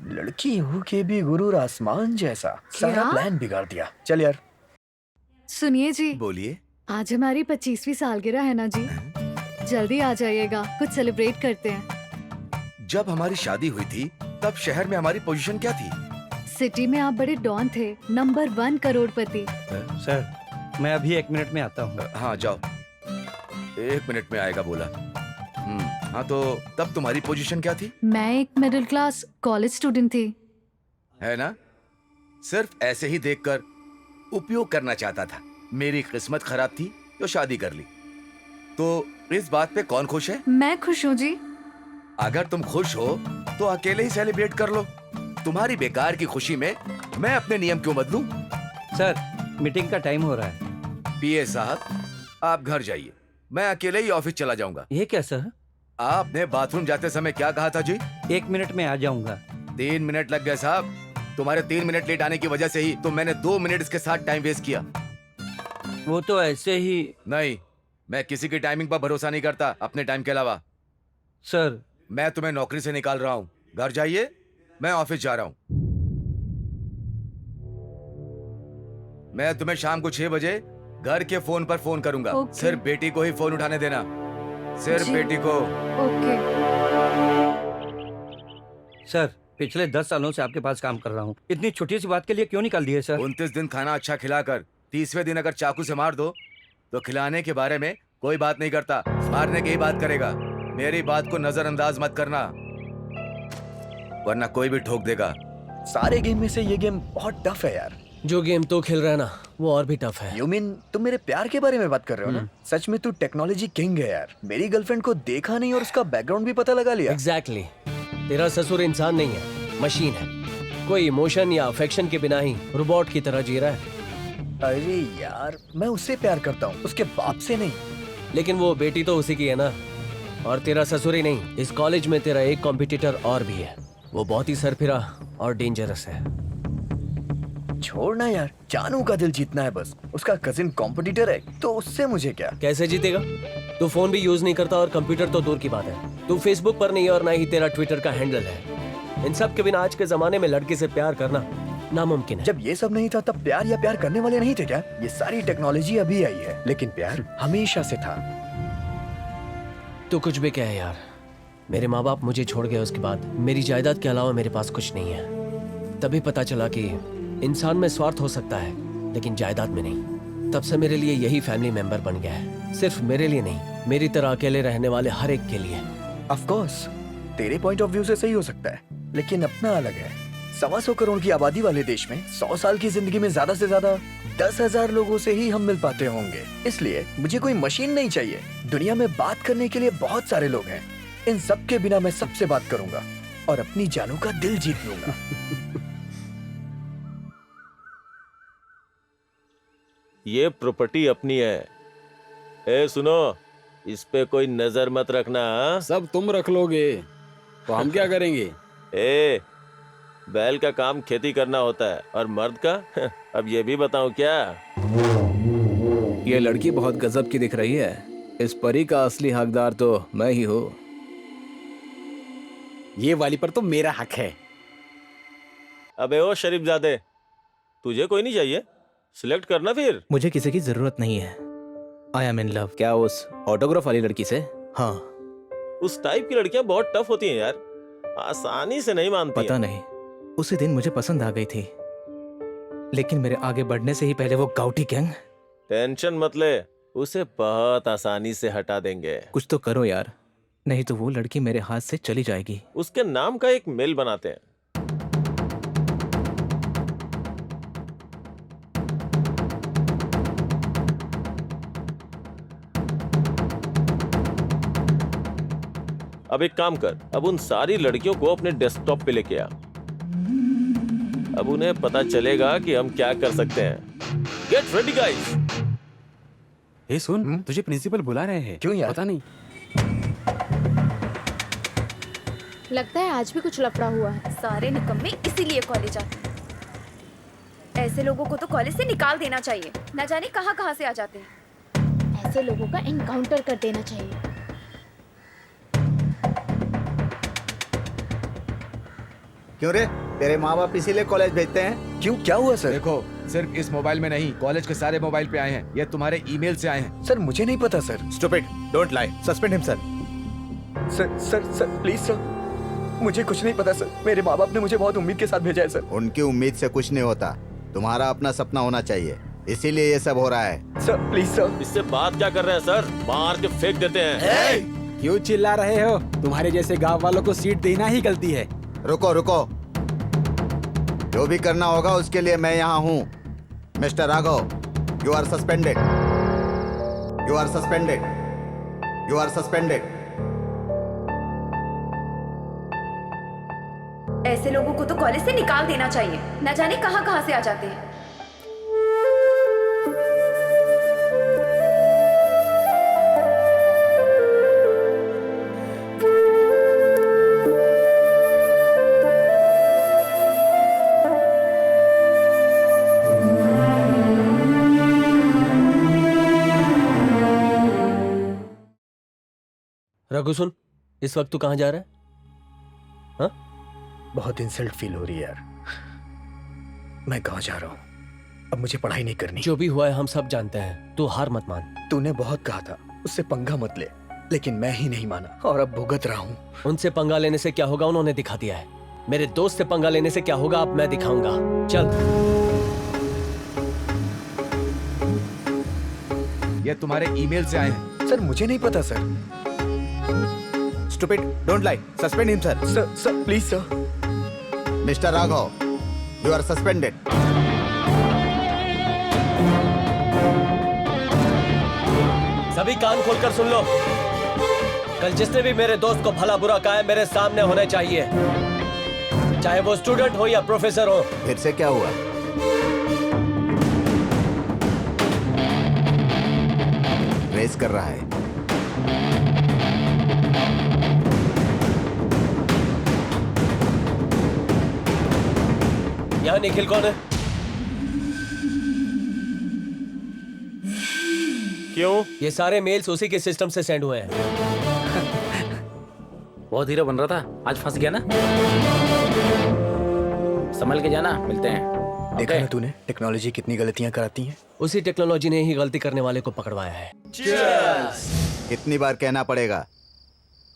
लड़की हो के भी गुरूर आसमान जैसा, सारा प्लान बिगाड़ दिया। चल यार। सुनिए जी। बोलिए। आज हमारी 25वीं सालगिरह है ना जी, जल्दी आ जाइएगा, कुछ सेलिब्रेट करते हैं। जब हमारी शादी हुई थी तब शहर में हमारी पोजीशन क्या थी? सिटी में आप बड़े डॉन थे, नंबर 1 करोड़पति। सर, मैं अभी 1 मिनट में आता हूँ। हाँ जाओ, 1 मिनट में आएगा बोला। हाँ तो तब तुम्हारी पोजीशन क्या थी? मैं एक मिडिल क्लास कॉलेज स्टूडेंट थी। है ना? सिर्फ ऐसे ही देखकर उपयोग करना चाहता था। मेरी किस्मत खराब थी तो शादी कर ली। तो इस बात पे कौन खुश है? मैं खुश हूँ जी। अगर तुम खुश हो तो अकेले ही सेलिब्रेट कर लो। तुम्हारी बेकार की खुशी में मैं अपने नियम क्यों बदलूं? सर, मीटिंग का टाइम हो रहा है। पीए साहब, आप घर जाइए, मैं अकेले ही ऑफिस चला जाऊंगा। ये क्या सर? आपने बाथरूम जाते समय क्या कहा था जी? 1 मिनट में आ जाऊंगा। 3 मिनट लग गए साहब। तुम्हारे 3 मिनट लेट आने की वजह से ही तो मैंने 2 मिनट इसके साथ टाइम वेस्ट किया। वो तो ऐसे ही। नहीं, मैं किसी की टाइमिंग पर भरोसा नहीं करता अपने टाइम के अलावा। सर, मैं तुम्हें नौकरी से निकाल रहा हूँ। घर जाइए, मैं ऑफिस जा रहा हूँ। मैं तुम्हें शाम को 6 बजे घर के फोन पर फोन करूंगा। सिर्फ बेटी को ही फोन उठाने देना, सिर्फ बेटी को। ओके। सर, पिछले 10 सालों से आपके पास काम कर रहा हूँ, इतनी छोटी सी बात के लिए क्यों निकाल दिए सर? 29 दिन खाना अच्छा खिलाकर 30वें दिन अगर चाकू से मार दो तो खिलाने के बारे में कोई बात नहीं करता, मारने की ही बात करेगा। मेरी बात को नजरअंदाज मत करना, वरना कोई भी ठोक देगा। सारे गेम में से ये गेम बहुत टफ है यार। जो गेम तो खेल रहा है ना वो और भी टफ है। यू मीन तुम मेरे प्यार के बारे में बात कर रहे हो ना? सच में तू टेक्नोलॉजी किंग है यार। मेरी गर्लफ्रेंड को देखा नहीं और उसका बैकग्राउंड भी पता लगा लिया। एग्जैक्टली तेरा ससुर इंसान नहीं है, मशीन है। कोई इमोशन या अफेक्शन के बिना ही रोबोट की तरह जी रहा है। अरे यार मैं उससे प्यार करता हूँ, उसके बाप से नहीं। लेकिन वो बेटी तो उसी की है ना। और तेरा ससुर ही नहीं, इस कॉलेज में तेरा एक कॉम्पिटिटर और भी है। वो बहुत ही सरफिरा और डेंजरस है। छोड़ना यार, जानू का दिल जीतना है बस। उसका कजिन कॉम्पिटिटर है तो उससे मुझे क्या। कैसे जीतेगा? तू फोन भी यूज नहीं करता और कंप्यूटर तो दूर की बात है। तू फेसबुक पर नहीं और ना ही तेरा ट्विटर का हैंडल है। इन सब के बिना आज के जमाने में लड़के से प्यार करना नामुमकिन है। जब ये सब नहीं था तब प्यार या प्यार करने वाले नहीं थे क्या? ये सारी टेक्नोलॉजी अभी आई है, लेकिन प्यार हमेशा से था। तू कुछ भी कहे यार, मेरे माँ बाप मुझे छोड़ गए उसके बाद मेरी जायदाद के अलावा मेरे पास कुछ नहीं है। तभी पता चला कि इंसान में स्वार्थ हो सकता है लेकिन जायदाद में नहीं। तब से मेरे लिए यही फैमिली मेंबर बन गया है। सिर्फ मेरे लिए नहीं, मेरी तरह अकेले रहने वाले हर एक के लिए। ऑफ कोर्स तेरे पॉइंट ऑफ व्यू से सही हो सकता है, लेकिन अपना अलग है। 125 करोड़ की आबादी वाले देश में 100 साल की जिंदगी में ज्यादा से ज्यादा 10,000 लोगों से ही हम मिल पाते होंगे। इसलिए मुझे कोई मशीन नहीं चाहिए। दुनिया में बात करने के लिए बहुत सारे लोग हैं। इन सब के बिना मैं सबसे बात करूंगा और अपनी जानू का दिल जीत लूंगा। ये प्रॉपर्टी अपनी है। ए सुनो, इस पे कोई नजर मत रखना। सब तुम रख लोगे तो हम क्या करेंगे? ए बैल का काम खेती करना होता है और मर्द का अब ये भी बताऊं क्या? ये लड़की बहुत गजब की दिख रही है। इस परी का असली हकदार तो मैं ही हूँ। ये वाली पर तो मेरा हक है। अबे ओ शरीफजादे, तुझे कोई नहीं चाहिए? सिलेक्ट करना फिर। मुझे किसी की जरूरत नहीं है। I am in love. क्या उस ऑटोग्राफ वाली लड़की से? हाँ। उस टाइप की लड़कियां बहुत टफ होती हैं यार, आसानी से नहीं मानती। पता नहीं, उसी दिन मुझे पसंद आ गई थी, लेकिन मेरे आगे बढ़ने से ही पहले वो गाउटी गैंग। टेंशन मत ले, उसे बहुत आसानी से हटा देंगे। कुछ तो करो यार, नहीं तो वो लड़की मेरे हाथ से चली जाएगी। उसके नाम का एक मेल बनाते हैं। अब एक काम कर, अब उन सारी लड़कियों को अपने डेस्कटॉप पे लेके आ। अब उन्हें पता चलेगा कि हम क्या कर सकते हैं। Get ready guys. ए सुन, तुझे प्रिंसिपल बुला रहे हैं। क्यों यार? पता नहीं। लगता है आज भी कुछ लफड़ा हुआ है। सारे निकम्मे इसीलिए कॉलेज आते हैं। ऐसे लोगों को तो कॉलेज से निकाल देना चाहिए। न जाने कहाँ कहाँ से आ जाते हैं। ऐसे लोगों का एनकाउंटर कर देना चाहिए। क्यों रे, तेरे माँ बाप इसीलिए कॉलेज भेजते हैं? क्यों, क्या हुआ सर? देखो, सिर्फ इस मोबाइल में नहीं, कॉलेज के सारे मोबाइल पे आए हैं। ये तुम्हारे ईमेल से आए हैं। सर मुझे नहीं पता sir. Stupid, don't lie, suspend him sir. Sir please sir, मुझे कुछ नहीं पता सर। मेरे माँ बाप ने मुझे बहुत उम्मीद के साथ भेजा है सर। उनकी उम्मीद से कुछ नहीं होता। तुम्हारा अपना सपना होना चाहिए, इसीलिए ये सब हो रहा है। Sir please sir. इससे बात क्या कर रहे हैं सर? मार के फेंक देते हैं। क्यों चिल्ला रहे हो? तुम्हारे जैसे गांव वालों को सीट देना ही गलती है। रुको रुको, जो भी करना होगा उसके लिए मैं यहाँ हूँ। Mister Raghav, you are suspended. You are suspended. You are suspended. ऐसे लोगों को तो कॉलेज से निकाल देना चाहिए। न जाने कहाँ कहाँ से आ जाते हैं। रघु सुन, इस वक्त तू कहाँ जा रहा है? हाँ? बहुत इंसल्ट फील हो रही है यार। मैं गाँव जा रहा हूँ। अब मुझे पढ़ाई नहीं करनी। जो भी हुआ है हम सब जानते हैं। तू हार मत मान। तूने बहुत कहा था उससे पंगा मत ले, लेकिन मैं ही नहीं माना और अब भुगत रहा हूँ। उनसे पंगा लेने से क्या होगा उन्होंने दिखा दिया है। मेरे दोस्त से पंगा लेने से क्या होगा अब मैं दिखाऊंगा। चल। ये तुम्हारे ईमेल से आए हैं। सर मुझे नहीं पता sir. Stupid, don't lie, suspend him sir. Sir please sir. Mister Raghav, you are suspended. अभी कान खोलकर सुन लो। कल जिसने भी मेरे दोस्त को भला बुरा कहा है मेरे सामने होने चाहिए, चाहे वो स्टूडेंट हो या प्रोफेसर हो। फिर से क्या हुआ? रेस कर रहा है। यहाँ निखिल कौन है? क्यों? ये सारे मेल्स उसी के सिस्टम से सेंड हुए हैं। बहुत हीरो बन रहा था, आज फंस गया ना। संभल के जाना, मिलते हैं। देखा ना तूने टेक्नोलॉजी कितनी गलतियां कराती है। उसी टेक्नोलॉजी ने ही गलती करने वाले को पकड़वाया है। कितनी बार कहना पड़ेगा,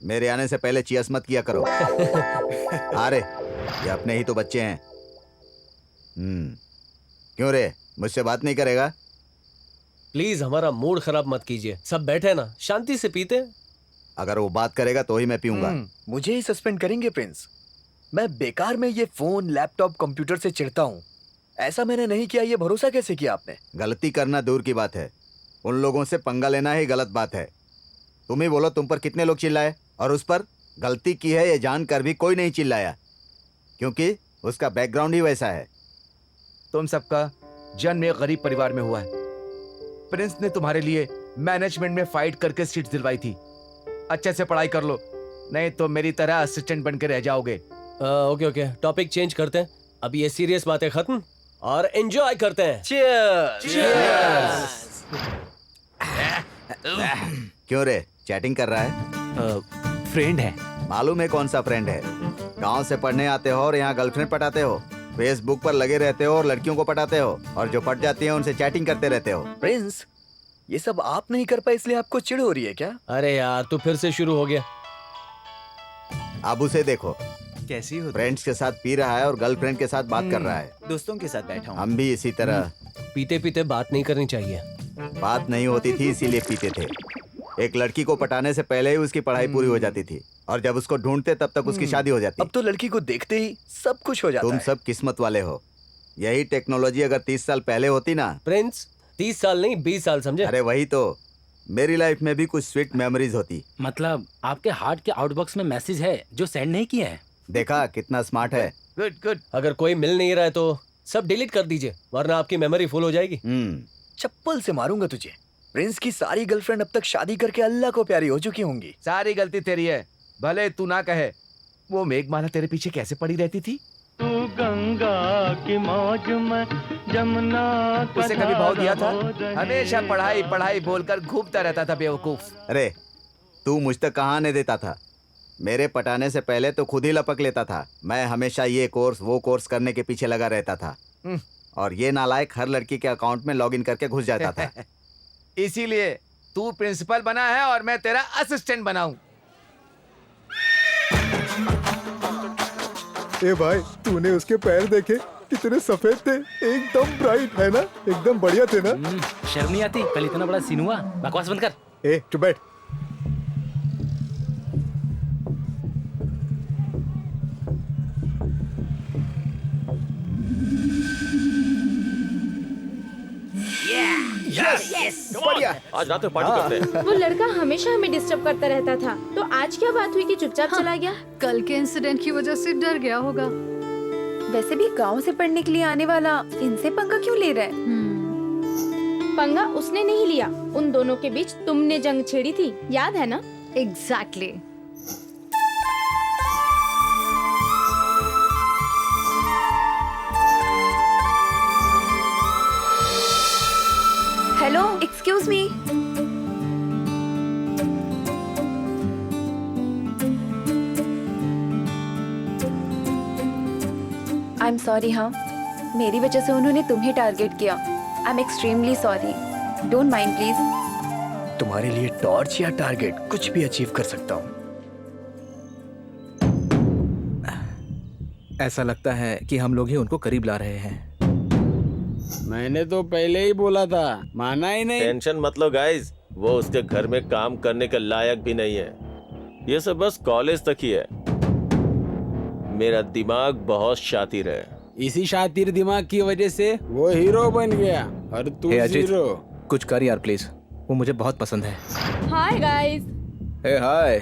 मेरे आने से पहले चियर्स मत किया करो। अरे ये अपने ही तो बच्चे हैं। क्यों रे, मुझसे बात नहीं करेगा? प्लीज हमारा मूड खराब मत कीजिए, सब बैठे ना, शांति से पीते। अगर वो बात करेगा तो ही मैं पीऊंगा। मुझे ही सस्पेंड करेंगे प्रिंस? मैं बेकार में ये फोन, लैपटॉप, कंप्यूटर से चिढ़ता हूँ। ऐसा मैंने नहीं किया, ये भरोसा कैसे किया आपने? गलती करना दूर की बात है, उन लोगों से पंगा लेना ही गलत बात है। तुम ही बोलो, तुम पर कितने लोग चिल्लाए और उस पर गलती की है ये जानकर भी कोई नहीं चिल्लाया, क्योंकि उसका बैकग्राउंड ही वैसा है। तुम सबका जन्म एक गरीब परिवार में हुआ है। प्रिंस ने तुम्हारे लिए मैनेजमेंट में फाइट करके सीट दिलवाई थी। अच्छे से पढ़ाई कर लो, नहीं तो मेरी तरह असिस्टेंट बन के रह जाओगे। ओके, टॉपिक चेंज करते हैं। अब ये सीरियस बातें खत्म और एंजॉय करते हैं। क्यों रे, चैटिंग कर रहा है? फ्रेंड है। मालूम है कौन सा फ्रेंड है? गांव से पढ़ने आते हो और यहाँ गर्लफ्रेंड पटाते हो, फेसबुक पर लगे रहते हो और लड़कियों को पटाते हो, और जो पट जाती है उनसे चैटिंग करते रहते हो। प्रिंस, ये सब आप नहीं कर पाए इसलिए आपको चिढ़ हो रही है क्या? अरे यार, तू फिर से शुरू हो गया। अब उसे देखो, कैसी हो? फ्रेंड्स के साथ पी रहा है और गर्लफ्रेंड के साथ बात कर रहा है। दोस्तों के साथ बैठा हूँ। हम भी इसी तरह। पीते पीते बात नहीं करनी चाहिए। बात नहीं होती थी इसीलिए पीते थे। एक लड़की को पटाने से पहले ही उसकी पढ़ाई पूरी हो जाती थी, और जब उसको ढूंढते तब तक उसकी शादी हो जाती। अब तो लड़की को देखते ही सब कुछ हो जाता तुम है। सब किस्मत वाले हो। यही टेक्नोलॉजी अगर 30 साल पहले होती ना। प्रिंस, 30 साल नहीं 20 साल समझे? अरे वही तो, मेरी लाइफ में भी कुछ स्वीट मेमोरीज होती। मतलब आपके हार्ट के आउटबॉक्स में मैसेज है जो सेंड नहीं किया है। देखा कितना स्मार्ट है। गुड। अगर कोई मिल नहीं रहा है तो सब डिलीट कर दीजिए, वरना आपकी मेमोरी फुल हो जाएगी। चप्पल से मारूंगा तुझे। प्रिंस की सारी गर्लफ्रेंड अब तक शादी करके अल्लाह को प्यारी हो चुकी होंगी। सारी गलती तेरी है, भले तू ना कहे। वो मेघमाला तेरे पीछे कैसे पड़ी रहती थी? तू गंगा की मौज में जमुना। उसे कभी भाव दिया था? हमेशा पढ़ाई पढ़ाई बोलकर घूमता रहता था बेवकूफ। अरे तू मुझ तक कहाँ आने देता था? मेरे पटाने से पहले तो खुद ही लपक लेता था। मैं हमेशा ये कोर्स वो कोर्स करने के पीछे लगा रहता था, और ये नालायक हर लड़की के अकाउंट में लॉगिन करके घुस जाता था। इसीलिए तू प्रिंसिपल बना है और मैं तेरा असिस्टेंट बनाऊं। ए भाई, तूने उसके पैर देखे? कितने सफेद थे, एकदम ब्राइट, है ना? एकदम बढ़िया थे ना? शर्म नहीं आती? कल इतना बड़ा सीन हुआ, बकवास बंद कर। ए चुप बैठ। यस, बढ़िया। आज रात में पार्टी करते हैं। वो लड़का हमेशा हमें डिस्टर्ब करता रहता था, तो आज क्या बात हुई कि चुपचाप चला गया? कल के इंसिडेंट की वजह से डर गया होगा। वैसे भी गांव से पढ़ने के लिए आने वाला इनसे पंगा क्यों ले रहा है? पंगा उसने नहीं लिया, उन दोनों के बीच तुमने जंग छेड़ी थी, याद है ना? Exactly. Hello, excuse me. I am sorry. हाँ, मेरी वजह से उन्होंने तुम्हें टारगेट किया। I am extremely sorry. Don't mind please. तुम्हारे लिए टॉर्च या टारगेट कुछ भी अचीव कर सकता हूँ। ऐसा लगता है कि हम लोग ही उनको करीब ला रहे हैं। मैंने तो पहले ही बोला था, माना ही नहीं। टेंशन मत लो गाइस, वो उसके घर में काम करने के लायक भी नहीं है। ये सब बस कॉलेज तक ही है। मेरा दिमाग बहुत शातिर है। इसी शातिर दिमाग की वजह से वो हीरो बन गया और तू हे अजीत, जीरो। कुछ कर यार प्लीज। वो मुझे बहुत पसंद है। Hi guys. Hey hi.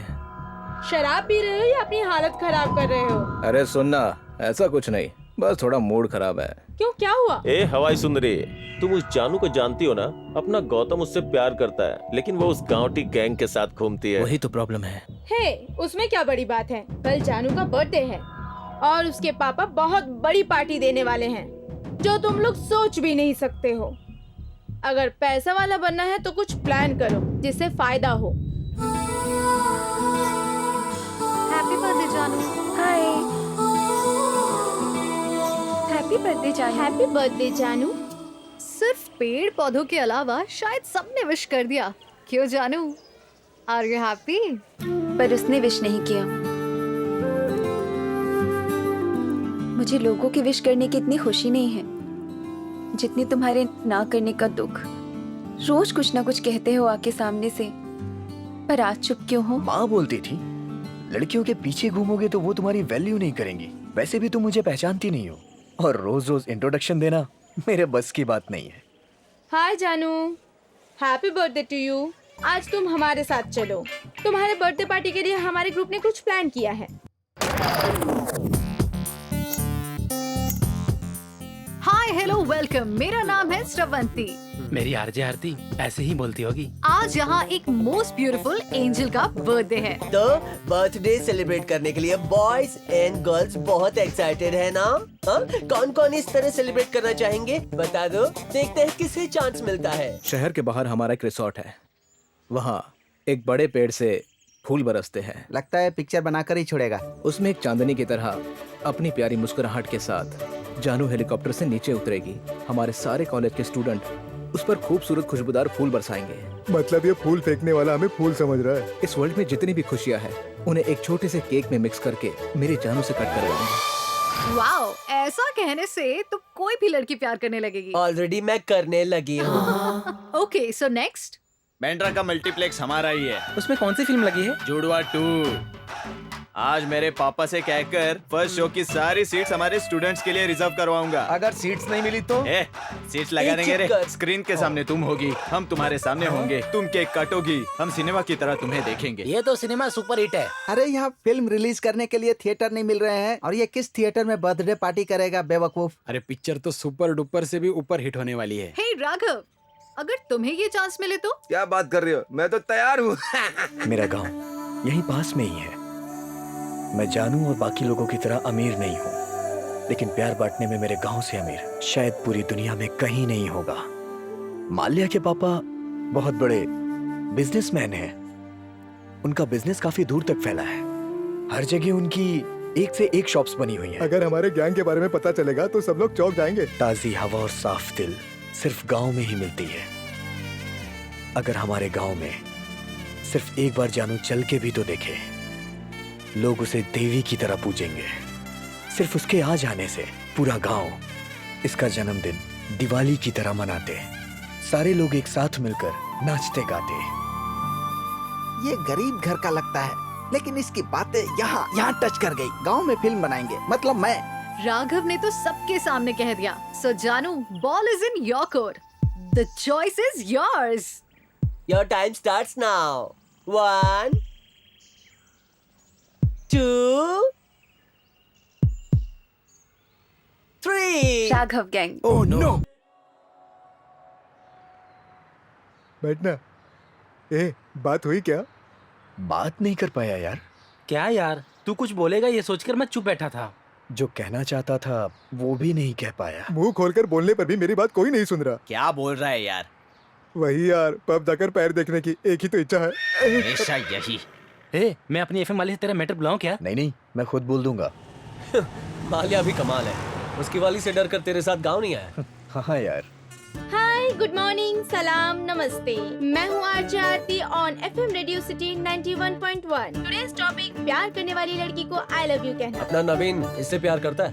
शराब पी रहे हो या अपनी हालत खराब कर रहे हो? अरे सुनना, ऐसा कुछ नहीं, बस थोड़ा मूड खराब है। क्यों, क्या हुआ? ए हवाई सुंदरी, तुम उस जानू को जानती हो ना? अपना गौतम उससे प्यार करता है, लेकिन वो उस गांवटी गैंग के साथ घूमती है। वही तो प्रॉब्लम है। हे, उसमें क्या बड़ी बात है? कल जानू का बर्थडे है और उसके पापा बहुत बड़ी पार्टी देने वाले हैं, जो तुम लोग सोच भी नहीं सकते हो। अगर पैसा वाला बनना है तो कुछ प्लान करो जिससे फायदा हो। हैप्पी बर्थडे जानू। हाय। हैप्पी बर्थडे जानू। हैप्पी बर्थडे जानू। सिर्फ पेड़ पौधों के अलावा शायद सबने विश कर दिया। क्यों जानू? Are you happy? पर उसने विश नहीं किया। मुझे लोगों की विश करने की इतनी खुशी नहीं है जितनी तुम्हारे ना करने का दुख। रोज कुछ ना कुछ कहते हो आके सामने से, पर आज चुप क्यों हो? माँ बोलती थी लड़कियों के पीछे घूमोगे तो वो तुम्हारी वैल्यू नहीं करेंगी। वैसे भी तुम मुझे पहचानती नहीं हो और रोज रोज इंट्रोडक्शन देना मेरे बस की बात नहीं है। हाय जानू, हैप्पी बर्थडे टू यू। आज तुम हमारे साथ चलो। तुम्हारे बर्थडे पार्टी के लिए हमारे ग्रुप ने कुछ प्लान किया है। हाय हेलो वेलकम, मेरा नाम है श्रवंती। मेरी आरजे आरती ऐसे ही बोलती होगी। आज यहाँ एक मोस्ट ब्यूटीफुल एंजल का बर्थडे है। तो बर्थडे सेलिब्रेट करने के लिए बॉयज एंड गर्ल्स बहुत एक्साइटेड है ना? कौन कौन इस तरह सेलिब्रेट करना चाहेंगे? बता दो, देखते हैं किसे चांस मिलता है। शहर के बाहर हमारा एक रिसोर्ट है, वहाँ एक बड़े पेड़ से फूल बरसते हैं। लगता है पिक्चर बनाकर ही छोड़ेगा। उसमें एक चांदनी की तरह अपनी प्यारी मुस्कुराहट के साथ जानू हेलीकॉप्टर से नीचे उतरेगी। हमारे सारे कॉलेज के स्टूडेंट उस पर खूबसूरत खुशबूदार फूल बरसाएंगे। मतलब ये फूल फेंकने वाला हमें फूल समझ रहा है। इस वर्ल्ड में जितनी भी खुशियाँ हैं उन्हें एक छोटे से केक में मिक्स करके मेरी जानू से कट करवाएंगे। वाओ, ऐसा कहने से तो कोई भी लड़की प्यार करने लगेगी। ऑलरेडी मैं करने लगी हूँ। Okay, so next. बैंड्रा का मल्टीप्लेक्स हमारा ही है। उसमें कौन सी फिल्म लगी है? जुड़वा 2। आज मेरे पापा से कहकर फर्स्ट शो की सारी सीट्स हमारे स्टूडेंट्स के लिए रिजर्व करवाऊंगा। अगर सीट्स नहीं मिली तो? सीट्स लगा देंगे रे। स्क्रीन के सामने तुम होगी, हम तुम्हारे सामने होंगे। तुम केक काटोगी, हम सिनेमा की तरह तुम्हें देखेंगे। ये तो सिनेमा सुपर हिट है। अरे यहाँ फिल्म रिलीज करने के लिए थिएटर नहीं मिल रहे हैं और ये किस थिएटर में बर्थडे पार्टी करेगा बेवकूफ। अरे पिक्चर तो सुपर डुपर से भी ऊपर हिट होने वाली है। हे राघव, अगर तुम्हें ये चांस मिले तो? क्या बात कर रही हो, मैं तो तैयार हूँ। मेरा गांव यहीं पास में ही है। मैं जानू और बाकी लोगों की तरह अमीर नहीं हूँ, लेकिन प्यार बांटने में मेरे गांव से अमीर शायद पूरी दुनिया में कहीं नहीं होगा। माल्या के पापा बहुत बड़े बिजनेसमैन हैं। उनका बिजनेस काफी दूर तक फैला है। हर जगह उनकी एक से एक शॉप्स बनी हुई हैं। अगर हमारे गैंग के बारे में पता चलेगा तो सब लोग चौंक जाएंगे। ताजी हवा और साफ दिल सिर्फ गांव में ही मिलती है। अगर हमारे गांव में सिर्फ एक बार जानू चल के भी तो देखे, लोग उसे देवी की तरह पूजेंगे। सिर्फ उसके आ जाने से पूरा गांव इसका जन्मदिन दिवाली की तरह मनाते। सारे लोग एक साथ मिलकर नाचते गाते। ये गरीब घर का लगता है, लेकिन इसकी बातें यहाँ टच कर गई। गांव में फिल्म बनाएंगे, मतलब मैं। राघव ने तो सबके सामने कह दिया। सो जानू, ball is in your court. The choice is yours. Your time starts now. 1, 2, 3. Raghav gang. Oh no. बैठना। ए, बात हुई क्या? बात नहीं कर पाया यार। क्या यार, तू कुछ बोलेगा ये सोचकर मैं चुप बैठा था। जो कहना चाहता था वो भी नहीं कह पाया। मुंह खोलकर बोलने पर भी मेरी बात कोई नहीं सुन रहा। क्या बोल रहा है यार? वही यार, पब जाकर पैर देखने की एक ही तो इच्छा है। हमेशा यही। मैं अपनी एफएम वाले से तेरा मैटर बुलाऊं क्या? नहीं, मैं खुद बोल दूंगा। माल्या भी कमाल है, उसकी वाली से डर कर तेरे साथ गाँव नहीं आया। हाँ यार। हाय, गुड मॉर्निंग, सलाम, नमस्ते। मैं हूँ RJ Aarti on FM radio city 91.1। Today's topic, प्यार करने वाली लड़की को आई लव यू कहना। अपना नवीन इससे प्यार करता है?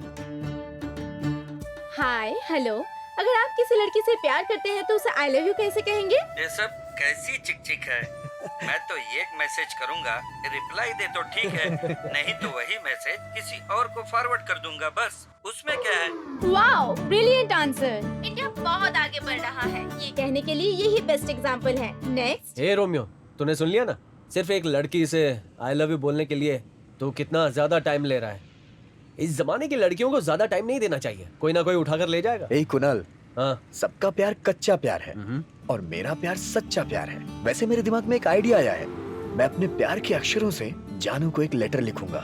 हाय हेलो, अगर आप किसी लड़की से प्यार करते हैं तो उसे आई लव यू कैसे कहेंगे? ये सब कैसी चिक चिक है? मैं तो एक मैसेज करूंगा, रिप्लाई दे तो ठीक है, नहीं तो वही मैसेज किसी और को फॉरवर्ड कर दूंगा, बस उसमें क्या है। Wow, brilliant answer. इंडिया बहुत आगे बढ़ रहा है, ये कहने के लिए यही बेस्ट एग्जांपल है। नेक्स्ट। हे रोमियो, तूने सुन लिया ना? सिर्फ एक लड़की से आई लव यू बोलने के लिए तू कितना ज्यादा टाइम ले रहा है। इस जमाने की लड़कियों को ज्यादा टाइम नहीं देना चाहिए, कोई ना कोई उठाकर ले जाएगा। ए कुणाल, हाँ, सबका प्यार कच्चा प्यार है और मेरा प्यार सच्चा प्यार है। वैसे मेरे दिमाग में एक आइडिया आया है, मैं अपने प्यार के अक्षरों से जानू को एक लेटर लिखूंगा।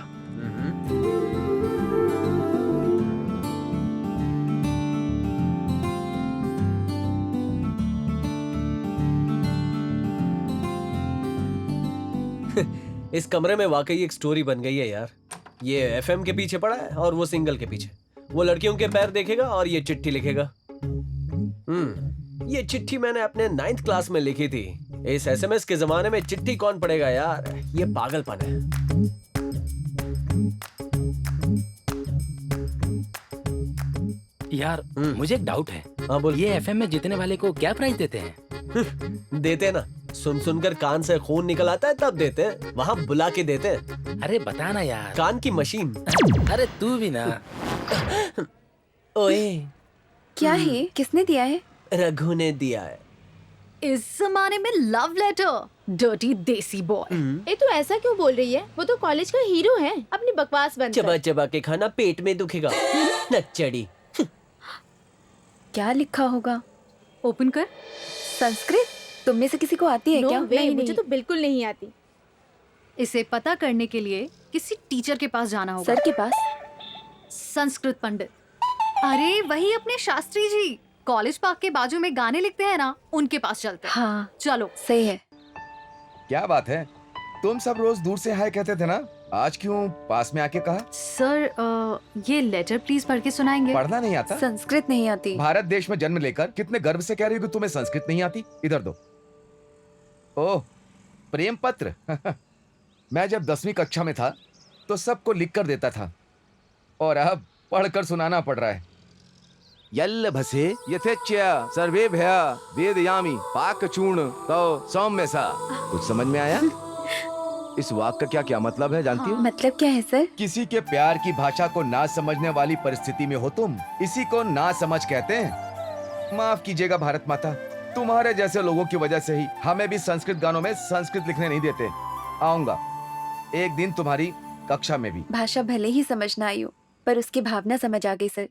इस कमरे में वाकई एक स्टोरी बन गई है यार। ये एफएम के पीछे पड़ा है और वो सिंगल के पीछे। वो लड़कियों के पैर देखेगा और ये चिट्ठी लिखेगा। ये चिट्ठी मैंने अपने 9th क्लास में लिखी थी। इस एसएमएस के जमाने में चिट्ठी कौन पढ़ेगा यार, ये पागलपन है। यार मुझे एक डाउट है। हाँ बोल। ये एफएम में जीतने वाले को क्या प्राइस देते हैं? देते ना, सुन सुनकर कान से खून निकल आता है तब देते हैं, वहाँ बुला के देते हैं। अरे बता ना यार। कान की मशीन। अरे तू भी ना। ओए, क्या है? किसने दिया है? रघु ने दिया है। इस जमाने में लव लेटर, डर्टी देसी बॉय। ए तू ऐसा क्यों बोल रही है? वो तो कॉलेज का हीरो है, अपनी बकवास बंद कर। चबा चबा के खाना पेट में दुखेगा, नच्चड़ी। क्या लिखा होगा? ओपन कर। संस्कृत? तुम में से किसी को आती है No क्या? way, नहीं, मुझे तो बिल्कुल नहीं आती। इसे पता करने के लिए किसी टीचर के पास जाना होगा। सर के पास? संस्कृत पंडित। अरे वही अपने शास्त्री जी, कॉलेज पार्क के बाजू में गाने लिखते हैं ना, उनके पास चलते हैं। हाँ चलो। सही है। क्या बात है, तुम सब रोज दूर से हाय कहते थे ना, आज क्यों पास में आके कहा? सर ये लेटर प्लीज पढ़ के सुनाएंगे। पढ़ना नहीं आता? संस्कृत नहीं आती। भारत देश में जन्म लेकर कितने गर्व से कह रही हो कि तुम्हें संस्कृत नहीं आती? इधर दो। ओह, प्रेम पत्र। मैं जब 10वीं कक्षा में था तो सबको लिख कर देता था और अब पढ़कर सुनाना पड़ रहा है। यल्ल भसे यथेच्य सर्वे भया वेदयामी पाक चूर्ण तो सौम्य सा। कुछ समझ में आया? इस वाक्य का क्या मतलब है जानती हो? मतलब क्या है सर? किसी के प्यार की भाषा को ना समझने वाली परिस्थिति में हो तुम, इसी को ना समझ कहते हैं। माफ कीजिएगा भारत माता, तुम्हारे जैसे लोगों की वजह से ही हमें भी संस्कृत गानों में संस्कृत लिखने नहीं देते। आऊंगा एक दिन तुम्हारी कक्षा में भी। भाषा भले ही समझ ना आई हो, पर उसकी भावना समझ आ गई sir.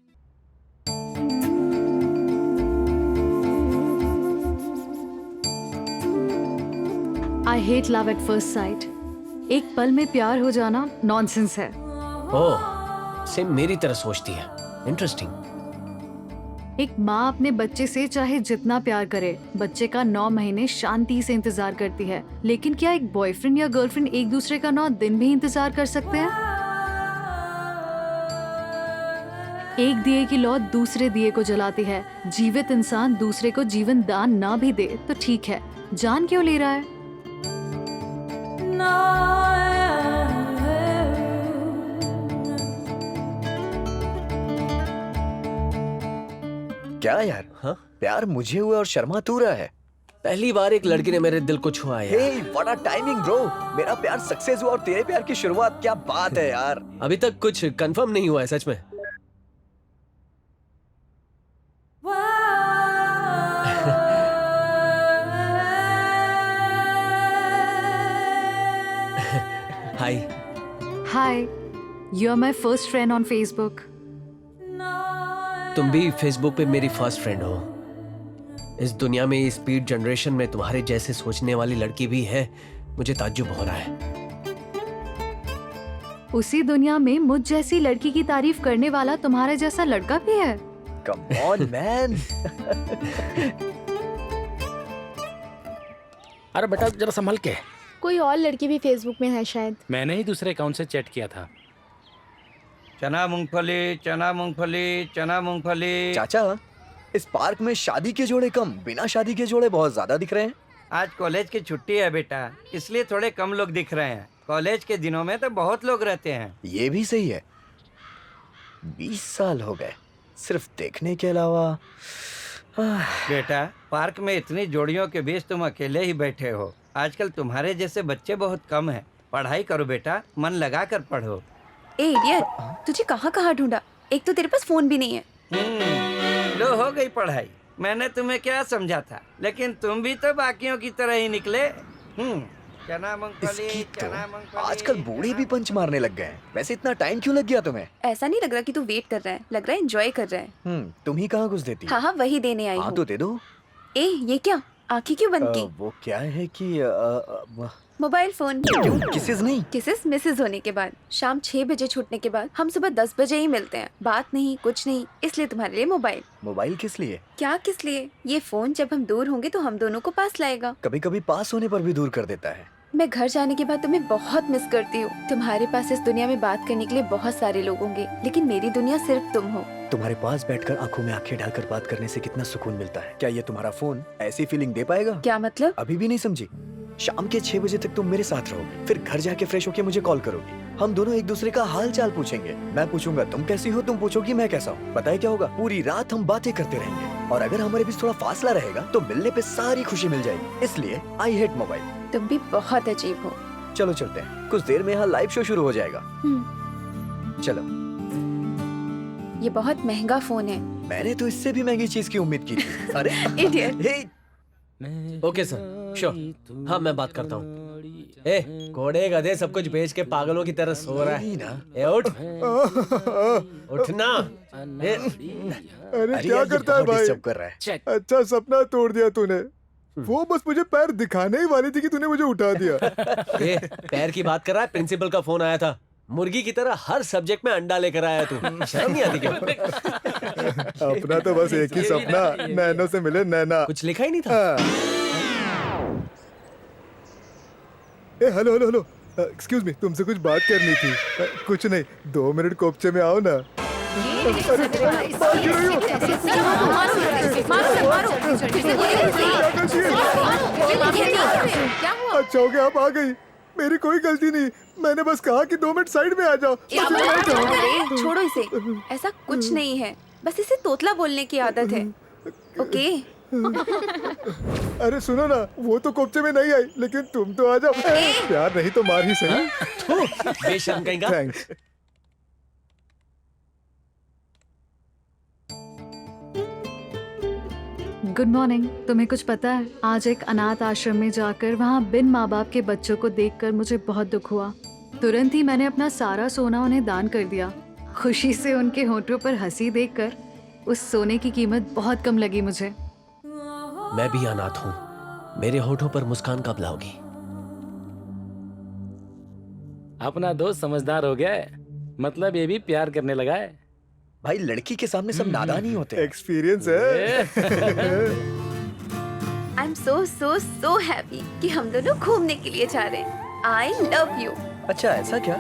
I hate love at first sight. एक पल में प्यार हो जाना नॉनसेंस है। ओह, सेम मेरी तरह सोचती है। इंटरेस्टिंग। एक माँ अपने बच्चे से चाहे जितना प्यार करे, बच्चे का 9 महीने शांति से इंतजार करती है, लेकिन क्या एक बॉयफ्रेंड या गर्लफ्रेंड एक दूसरे का 9 दिन भी इंतजार कर सकते हैं? एक दिए की लौ दूसरे दिए को जलाती है। जीवित इंसान दूसरे को जीवन दान ना भी दे तो ठीक है, जान क्यों ले रहा है? क्या यार? हाँ? प्यार मुझे हुआ और शर्मा तू रहा है। पहली बार एक लड़की ने मेरे दिल को छुआ यार। हे, व्हाट अ टाइमिंग ब्रो। मेरा प्यार सक्सेस हुआ और तेरे प्यार की शुरुआत। क्या बात है यार। अभी तक कुछ कंफर्म नहीं हुआ है सच में। Hi. Hi, you are my first friend on Facebook. तुम भी फेसबुक पे मेरी फर्स्ट फ्रेंड हो। इस दुनिया में, इस स्पीड जनरेशन में तुम्हारे जैसे सोचने वाली लड़की भी है, मुझे ताज्जुब हो रहा है। उसी दुनिया में मुझ जैसी लड़की की तारीफ करने वाला तुम्हारे जैसा लड़का भी है। Come on man. अरे बेटा जरा संभल के। कोई और लड़की भी फेसबुक में है शायद। मैंने ही दूसरे अकाउंट से चैट किया था। चना मूंगफली, चना मूंगफली, चना मूंगफली। चाचा, इस पार्क में शादी के जोड़े कम, बिना शादी के जोड़े बहुत ज्यादा दिख रहे हैं। आज कॉलेज की छुट्टी है बेटा, इसलिए थोड़े कम लोग दिख रहे हैं। कॉलेज के दिनों में तो बहुत लोग रहते हैं। ये भी सही है। 20 साल हो गए सिर्फ देखने के अलावा। बेटा, पार्क में इतनी जोड़ियों के बीच तुम अकेले ही बैठे हो। आजकल तुम्हारे जैसे बच्चे बहुत कम हैं। पढ़ाई करो बेटा, मन लगा कर पढ़ो। ए इडियट, तुझे कहाँ कहाँ ढूंढा। एक तो तेरे पास फोन भी नहीं है। लो हो गई पढ़ाई। मैंने तुम्हें क्या समझा था, लेकिन तुम भी तो बाकियों की तरह ही निकले। चना मूंगफली, चना मूंगफली। आजकल बूढ़े भी पंच मारने लग गए हैं। वैसे इतना टाइम क्यों लग गया तुम्हें? ऐसा नहीं लग रहा कि तू वेट कर रहा है, लग रहा है एंजॉय कर रहा है। तुम ही कहाँ घुस देती? हाँ हाँ वही देने आई हाँ हूँ। तो दे दो। ए ये क्या, आंखें क्यों बंद की? वो क्या है कि मोबाइल फोन। क्यों? किसेस नहीं? किसेस मिसेस होने के बाद, शाम 6 बजे छूटने के बाद हम सुबह 10 बजे ही मिलते हैं। बात नहीं कुछ नहीं, इसलिए तुम्हारे लिए मोबाइल। मोबाइल किस लिए? क्या किस लिए? ये फोन जब हम दूर होंगे तो हम दोनों को पास लाएगा। कभी कभी पास होने पर भी दूर कर देता है। मैं घर जाने के बाद तुम्हें बहुत मिस करती हूँ। तुम्हारे पास इस दुनिया में बात करने के लिए बहुत सारे लोग होंगे, लेकिन मेरी दुनिया सिर्फ तुम हो। तुम्हारे पास बैठकर आंखों में आंखें डालकर बात करने से कितना सुकून मिलता है। क्या ये तुम्हारा फोन ऐसी फीलिंग दे पाएगा? क्या मतलब? अभी भी नहीं समझी? शाम के 6 बजे तक तुम मेरे साथ रहोगी, फिर घर जाके फ्रेश होके मुझे कॉल करोगी। हम दोनों एक दूसरे का हाल चाल पूछेंगे। मैं पूछूंगा तुम कैसी हो, तुम पूछोगी मैं कैसा हूँ। पता है क्या होगा? पूरी रात हम बातें करते रहेंगे, और अगर हमारे बीच थोड़ा फासला रहेगा तो मिलने पे सारी खुशी मिल जाएगी। इसलिए आई हेट मोबाइल। तुम भी बहुत अजीब हो। चलो चलते हैं, कुछ देर में यहाँ लाइव शो शुरू हो जाएगा। चलो। ये बहुत महंगा फोन है। मैंने तो इससे भी महंगी चीज की उम्मीद की थी। अरे इडियट। Okay sir, sure. हाँ मैं बात करता हूँ। ए घोड़े गधे सब कुछ बेच के पागलों की तरह सो रहा है ना। ए उठ, उठना। अरे क्या करता है भाई? कर रहा है। अच्छा सपना तोड़ दिया तूने। वो बस मुझे पैर दिखाने ही वाली थी कि तूने मुझे उठा दिया। ए पैर की बात कर रहा है? प्रिंसिपल का फोन आया था। मुर्गी की तरह हर सब्जेक्ट में अंडा लेकर आया तू। शर्म नहीं आती क्या? अपना तो बस एक ही सपना, नैनो से मिले नैना। कुछ लिखा ही नहीं था। ए hello hello hello, excuse me, तुमसे कुछ बात करनी थी। कुछ नहीं, 2 मिनट कोपचे में आओ ना। अच्छा हो गया, आप आ गई। मेरी कोई गलती नहीं, मैंने बस कहा कि 2 मिनट साइड में आ जाओ। छोड़ो इसे, ऐसा कुछ नहीं है, बस इसे तोतला बोलने की आदत है। ओके। अरे सुनो ना, वो तो कोपचे में नहीं आई, लेकिन तुम तो आ जाओ। प्यार नहीं तो मार ही सही। बेशर्म कहीं का। थैंक्स। Good morning. तुम्हें कुछ पता है, आज एक अनाथ आश्रम में जाकर वहाँ बिन माँ बाप के बच्चों को देखकर मुझे बहुत दुख हुआ। तुरंत ही मैंने अपना सारा सोना उन्हें दान कर दिया। खुशी से उनके होठों पर हंसी देखकर उस सोने की कीमत बहुत कम लगी मुझे। मैं भी अनाथ हूँ, मेरे होठों पर मुस्कान कब लाओगी? अपना दोस्त समझदार हो गया है, मतलब ये भी प्यार करने लगा है। भाई लड़की के सामने सब नादान ही होते हैं। एक्सपीरियंस है। I am so so so happy कि हम दोनों घूमने के लिए जा रहे हैं। I love you. अच्छा ऐसा क्या?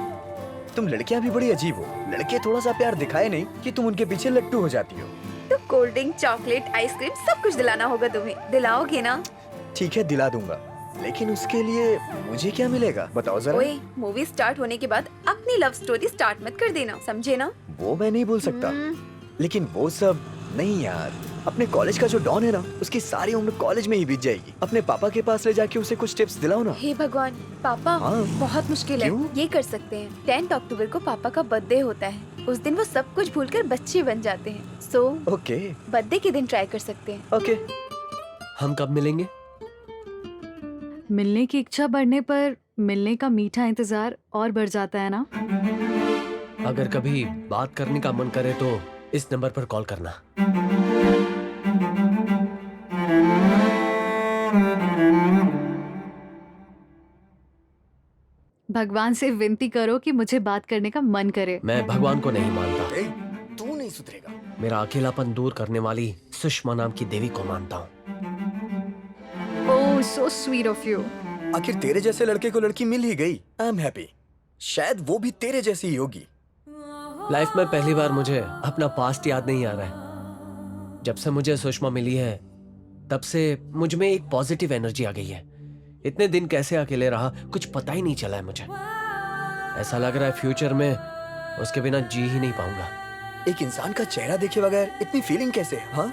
तुम लड़कियां भी बड़ी अजीब हो। लड़के थोड़ा सा प्यार दिखाए नहीं कि तुम उनके पीछे लट्टू हो जाती हो। तो कोल्ड ड्रिंक, चॉकलेट, आइसक्रीम सब कुछ दिलाना होगा तुम्हें। दिलाओगे ना? ठीक है दिला दूंगा, लेकिन उसके लिए मुझे क्या मिलेगा बताओ जरा। ओए, मूवी स्टार्ट होने के बाद अपनी लव स्टोरी स्टार्ट मत कर देना, समझे ना? वो मैं नहीं बोल सकता, लेकिन वो सब नहीं यार। अपने कॉलेज का जो डॉन है ना, उसकी सारी उम्र कॉलेज में ही बीत जाएगी। अपने पापा के पास ले जाके उसे कुछ टिप्स दिलाओ ना। हे भगवान, पापा बहुत मुश्किल है। ये कर सकते हैं, 10 अक्टूबर को पापा का बर्थडे होता है। उस दिन वो सब कुछ भूलकर बच्चे बन जाते हैं। सो ओके, बर्थडे के दिन ट्राई कर सकते हैं। ओके। हम कब मिलेंगे? मिलने की इच्छा बढ़ने पर मिलने का मीठा इंतजार और बढ़ जाता है ना। अगर कभी बात करने का मन करे तो इस नंबर पर कॉल करना। भगवान से विनती करो कि मुझे बात करने का मन करे। मैं भगवान को नहीं मानता। तू नहीं सुधरेगा। मेरा अकेलापन दूर करने वाली सुषमा नाम की देवी को मानता हूँ। ओह, सो स्वीट ऑफ यू। आखिर तेरे जैसे लड़के को लड़की मिल ही गई। I am happy. शायद वो भी तेरे जैसी ही होगी। लाइफ में पहली बार मुझे अपना पास्ट याद नहीं आ रहा है। जब से मुझे सुषमा मिली है, तब से मुझ में एक पॉजिटिव एनर्जी आ गई है। इतने दिन कैसे अकेले रहा, कुछ पता ही नहीं चला है मुझे। ऐसा लग रहा है फ्यूचर में उसके बिना जी ही नहीं पाऊंगा। एक इंसान का चेहरा देखे बगैर इतनी फीलिंग कैसे? हाँ,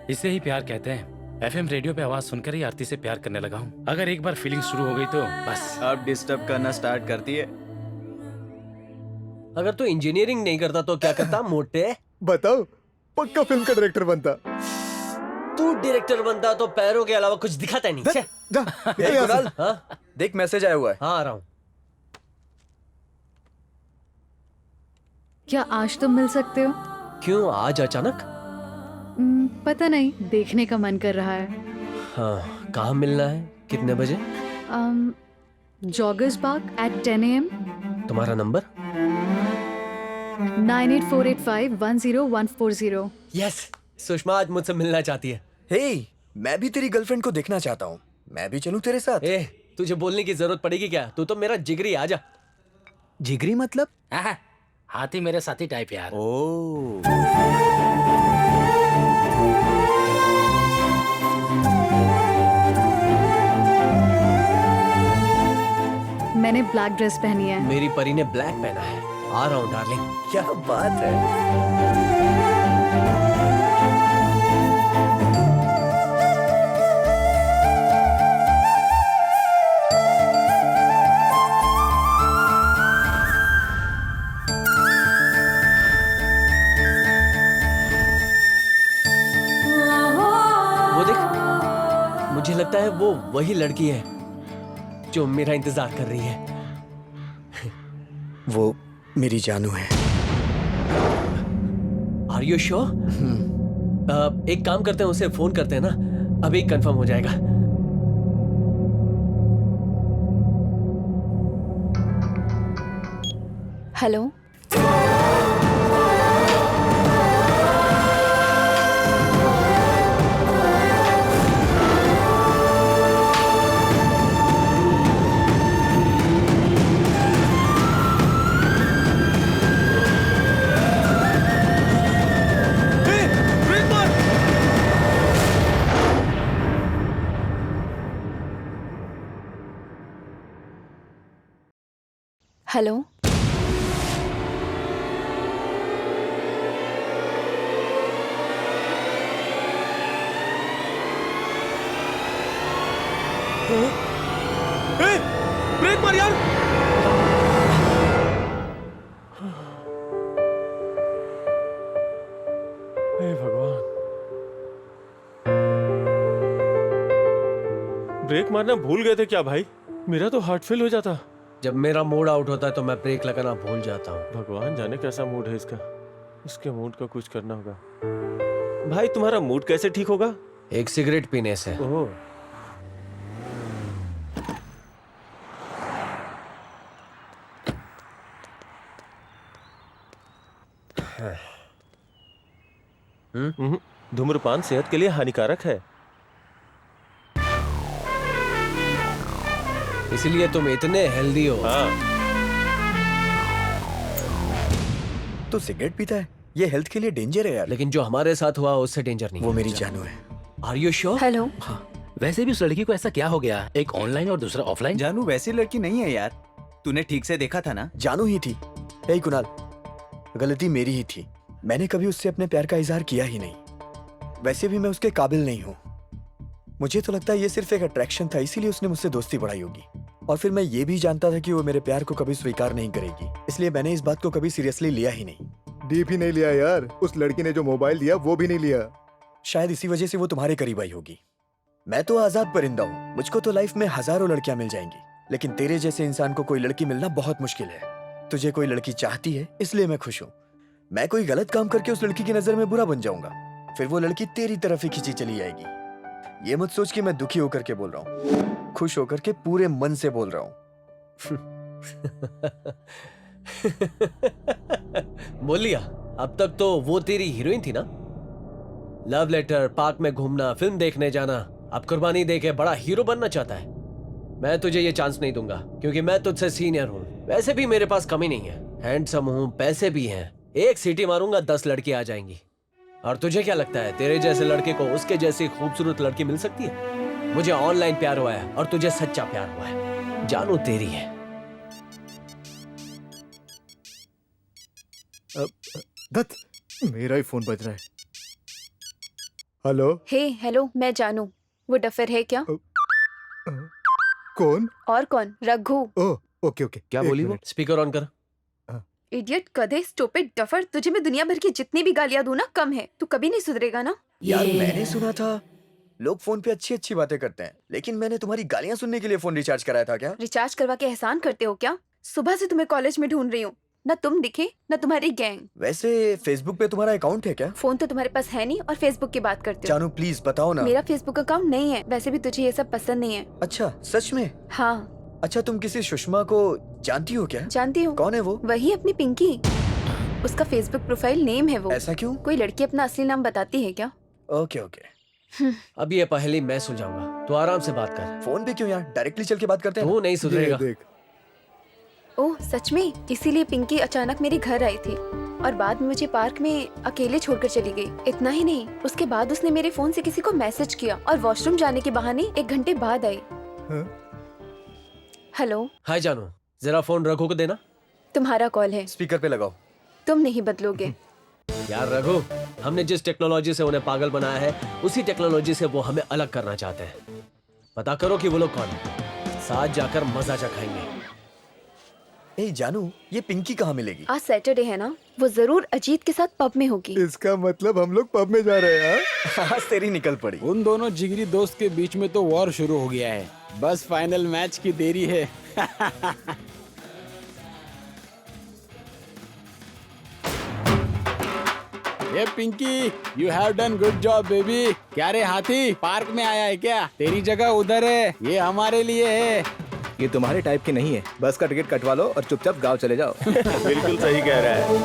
इसे ही प्यार कहते हैं। एफएम रेडियो पे आवाज सुनकर ही आरती से प्यार करने लगा हूँ। अगर एक बार फीलिंग शुरू हो गई तो बस। अब डिस्टर्ब करना स्टार्ट करती है। अगर तू इंजीनियरिंग नहीं करता तो क्या करता मोटे? बताओ, पक्का फिल्म का डायरेक्टर बनता। तू डायरेक्टर बनता तो पैरों के अलावा कुछ दिखाता नहीं। छे। ए, कुणाल, देख मैसेज आया हुआ है। हाँ, आ रहा हूँ। क्या आज तुम मिल सकते हो? क्यों आज अचानक? पता नहीं, देखने का मन कर रहा है। हाँ, कहाँ मिलना है? कितने बजे? Joggers park at 10 AM। तुम्हारा नंबर? 9848510140। यस, सुषमा आज मुझसे मिलना चाहती है। हे, मैं भी तेरी गर्लफ्रेंड को देखना चाहता हूँ। मैं भी चलूं तेरे साथ? तुझे बोलने की जरूरत पड़ेगी क्या? तू तो मेरा जिगरी, आजा। जिगरी मतलब? हाथी मेरे साथी टाइप यार। मैंने ब्लैक ड्रेस पहनी है। मेरी परी ने ब्लैक पहना है। आ रहा हूँ डार्लिंग। क्या बात है। वो देख, मुझे लगता है वो वही लड़की है जो मेरा इंतजार कर रही है। वो मेरी जानू है। Are you sure? एक काम करते हैं, उसे फोन करते हैं ना, अभी कंफर्म हो जाएगा। हेलो। हेलो। ब्रेक मार यार। हे भगवान, ब्रेक मारना भूल गए थे क्या भाई? मेरा तो हार्ट फेल हो जाता। जब मेरा मूड आउट होता है तो मैं ब्रेक लगाना भूल जाता हूँ। भगवान जाने कैसा मूड है इसका। इसके मूड का कुछ करना होगा। भाई तुम्हारा मूड कैसे ठीक होगा? एक सिगरेट पीने से। ओह, धूम्रपान सेहत के लिए हानिकारक है। इसलिए तुम इतने हेल्दी हो। तो सिगरेट पीता है? ये हेल्थ के लिए डेंजर है यार। लेकिन जो हमारे साथ हुआ उससे डेंजर नहीं। वो मेरी जानू है। Are you sure? हेलो। वैसे भी उस लड़की को ऐसा क्या हो गया? एक ऑनलाइन और दूसरा ऑफलाइन। जानू वैसी लड़की नहीं है यार। तूने ठीक से देखा था ना? जानू ही थी। हे कुणाल, गलती मेरी ही थी। मैंने कभी उससे अपने प्यार का इजहार किया ही नहीं। वैसे भी मैं उसके काबिल नहीं हूँ। मुझे तो लगता है ये सिर्फ एक अट्रैक्शन था, इसीलिए उसने मुझसे दोस्ती बढ़ाई होगी। और फिर मैं ये भी जानता था कि वो मेरे प्यार को कभी स्वीकार नहीं करेगी, इसलिए मैंने इस बात को कभी सीरियसली लिया ही नहीं। डीप ही नहीं लिया यार। उस लड़की ने जो मोबाइल दिया वो भी नहीं लिया। शायद इसी वजह से वो तुम्हारे करीब आई होगी। मैं तो आजाद परिंदा हूँ। मुझको तो लाइफ में हजारों लड़कियां मिल जाएंगी, लेकिन तेरे जैसे इंसान को कोई लड़की मिलना बहुत मुश्किल है। तुझे कोई लड़की चाहती है, इसलिए मैं खुश हूँ। मैं कोई गलत काम करके उस लड़की की नजर में बुरा बन जाऊंगा, फिर वो लड़की तेरी तरफ ही खींची चली जाएगी। ये मत सोच कि मैं दुखी होकर के बोल रहा हूँ, खुश होकर के पूरे मन से बोल रहा हूँ। बोल लिया। अब तक तो वो तेरी हीरोइन थी ना? लव लेटर, पार्क में घूमना, फिल्म देखने जाना। अब कुर्बानी देके बड़ा हीरो बनना चाहता है। मैं तुझे ये चांस नहीं दूंगा, क्योंकि मैं तुझसे सीनियर हूँ। वैसे भी मेरे पास कमी नहीं है, हैंडसम हूँ, पैसे भी हैं। एक सीटी मारूंगा 10 लड़की आ जाएंगी। और तुझे क्या लगता है तेरे जैसे लड़के को उसके जैसी खूबसूरत लड़की मिल सकती है? मुझे ऑनलाइन प्यार हुआ है और तुझे सच्चा प्यार हुआ है। जानू तेरी है। दत्त, मेरा ही फोन बज रहा है। हेलो। हे हेलो, मैं जानू। वो डफर है क्या? कौन? और कौन? रघु। Oh okay okay. क्या बोली वो? स्पीकर ऑन कर। इडियट, गधे, स्टूपिड, डफर। तुझे मैं दुनिया भर की जितनी भी गालियां दूं ना कम है। तू कभी नहीं सुधरेगा ना। यार मैंने सुना था लोग फोन पे अच्छी अच्छी बातें करते हैं, लेकिन मैंने तुम्हारी गालियां सुनने के लिए फोन रिचार्ज कराया था क्या? रिचार्ज करवा के एहसान करते हो क्या? सुबह से तुम्हें कॉलेज में ढूंढ रही हूँ, न तुम दिखे न तुम्हारी गैंग। वैसे फेसबुक पे तुम्हारा अकाउंट है क्या? फोन तो तुम्हारे पास है नहीं और फेसबुक की बात करते हो। जानू प्लीज बताओ ना। मेरा फेसबुक अकाउंट नहीं है। वैसे भी तुझे ये सब पसंद नहीं है। अच्छा सच में? हाँ। अच्छा तुम किसी सुषमा को जानती हो क्या? जानती हूँ। कौन है वो? वही अपनी पिंकी। उसका फेसबुक प्रोफाइल नेम है वो। ऐसा क्यों? कोई लड़की अपना असली नाम बताती है क्या? Okay okay. अब ये पहली मैं सुलझाऊंगा, तो आराम से बात कर। फोन पे क्यों यार, डायरेक्टली चल के बात करते हैं। तू नहीं सुधरेगा। ओह सच में? इसीलिए पिंकी अचानक मेरे घर आई थी और बाद में मुझे पार्क में अकेले छोड़कर चली गई। इतना ही नहीं, उसके बाद उसने मेरे फोन से किसी को मैसेज किया और वॉशरूम जाने के बहाने 1 घंटे बाद आई। हेलो। हाय जानू, जरा फोन रघु को देना। तुम्हारा कॉल है। स्पीकर पे लगाओ। तुम नहीं बदलोगे। यार रघु, हमने जिस टेक्नोलॉजी से उन्हें पागल बनाया है, उसी टेक्नोलॉजी से वो हमें अलग करना चाहते हैं। पता करो कि वो लोग कौन है, साथ जाकर मजा चखाएंगे। ए जानू, ये पिंकी कहाँ मिलेगी? आज सैटरडे है ना, वो जरूर अजीत के साथ पब में होगी। इसका मतलब हम लोग पब में जा रहे हैं? आज तेरी निकल पड़ी। उन दोनों जिगरी दोस्त के बीच में तो वॉर शुरू हो गया है, बस फाइनल मैच की देरी है। ये Pinky, you have done good job baby. क्या रे हाथी, पार्क में आया है क्या? तेरी जगह उधर है, ये हमारे लिए है। ये तुम्हारे टाइप की नहीं है। बस का टिकट कटवा लो और चुपचाप गांव चले जाओ। बिल्कुल सही कह रहा है।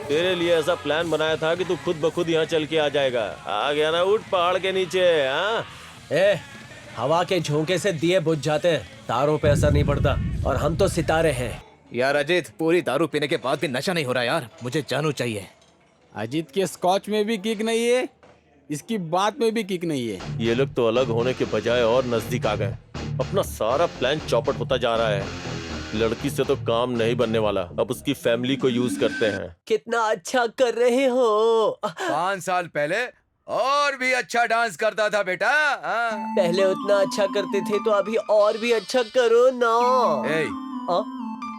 तेरे लिए ऐसा प्लान बनाया था कि तू खुद ब खुद यहाँ चल के आ जाएगा। आ गया ना, उठ पहाड़ के नीचे। हाँ हवा के झोंके से दिए बुझ जाते हैं, तारों पे असर नहीं पड़ता, और हम तो सितारे हैं। यार अजीत, पूरी दारू पीने के बाद भी नशा नहीं हो रहा यार। मुझे जानू चाहिए। अजीत के स्कॉच में भी किक नहीं है, इसकी बात में भी किक नहीं है। ये लोग तो अलग होने के बजाय और नजदीक आ गए। अपना सारा प्लान चौपट होता जा रहा है। लड़की से तो काम नहीं बनने वाला, अब उसकी फैमिली को यूज करते हैं। कितना अच्छा कर रहे हो। 5 साल पहले और भी अच्छा डांस करता था बेटा। पहले उतना अच्छा करते थे तो अभी और भी अच्छा करो ना।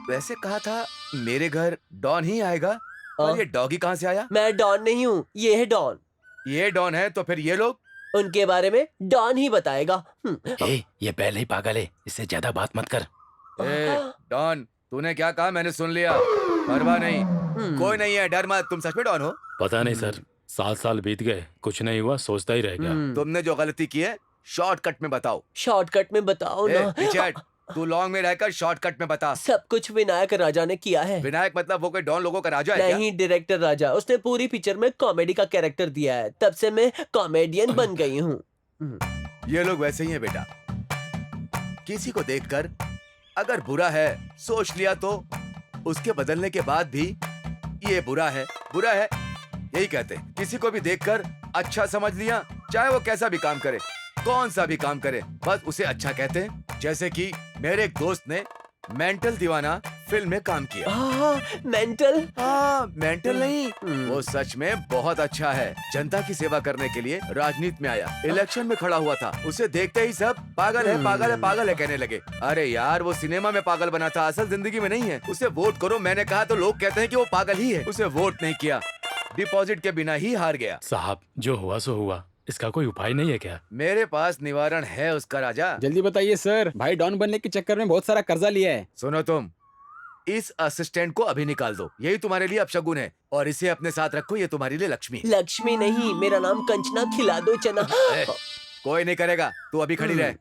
वैसे कहा था मेरे घर डॉन ही आएगा, और ये डॉगी कहाँ से आया? मैं डॉन नहीं हूँ, ये है डॉन। ये डॉन है तो फिर ये लोग? उनके बारे में डॉन ही बताएगा। ये पहले ही पागल है, इससे ज्यादा बात मत कर। डॉन, तूने क्या कहा मैंने सुन लिया। परवाह नहीं, कोई नहीं है, डर मत। तुम सच में डॉन हो? पता नहीं सर, 7 साल बीत गए, कुछ नहीं हुआ, सोचता ही रह गया। तुमने जो गलती की है शॉर्टकट में बताओ। शॉर्टकट में बताओ ना। रिचर्ड, तू लॉन्ग में रहकर शॉर्टकट में बता। सब कुछ विनायक राजा ने किया है। विनायक मतलब वो कोई डॉन लोगों का राजा है क्या? नहीं, डायरेक्टर राजा। उसने पूरी पिक्चर में कॉमेडी का कैरेक्टर दिया है, तब से मैं कॉमेडियन बन गई हूँ। ये लोग वैसे ही हैं बेटा। किसी को देखकर अगर बुरा है सोच लिया तो उसके बदलने के बाद भी ये बुरा है, बुरा है यही कहते हैं। किसी को भी देखकर अच्छा समझ लिया, चाहे वो कैसा भी काम करे, कौन सा भी काम करे, बस उसे अच्छा कहते हैं। जैसे कि मेरे एक दोस्त ने मेंटल दीवाना फिल्म में काम किया। मेंटल? मेंटल नहीं, वो सच में बहुत अच्छा है। जनता की सेवा करने के लिए राजनीति में आया, इलेक्शन में खड़ा हुआ था। उसे देखते ही सब पागल है, पागल है, पागल है कहने लगे। अरे यार, वो सिनेमा में पागल बना था, असल जिंदगी में नहीं है। उसे वोट करो मैंने कहा तो लोग कहते हैं कि वो पागल ही है। उसे वोट नहीं किया, डिपॉजिट के बिना ही हार गया। साहब, जो हुआ सो हुआ, इसका कोई उपाय नहीं है क्या? मेरे पास निवारण है उसका राजा। जल्दी बताइए सर, भाई डॉन बनने के चक्कर में बहुत सारा कर्जा लिया है। सुनो तुम, इस असिस्टेंट को अभी निकाल दो, यही तुम्हारे लिए अपशगुन है, और इसे अपने साथ रखो, ये तुम्हारे लिए लक्ष्मी। लक्ष्मी नहीं, मेरा नाम कंचना, खिला दो चना। कोई नहीं करेगा, तू अभी खड़ी रह।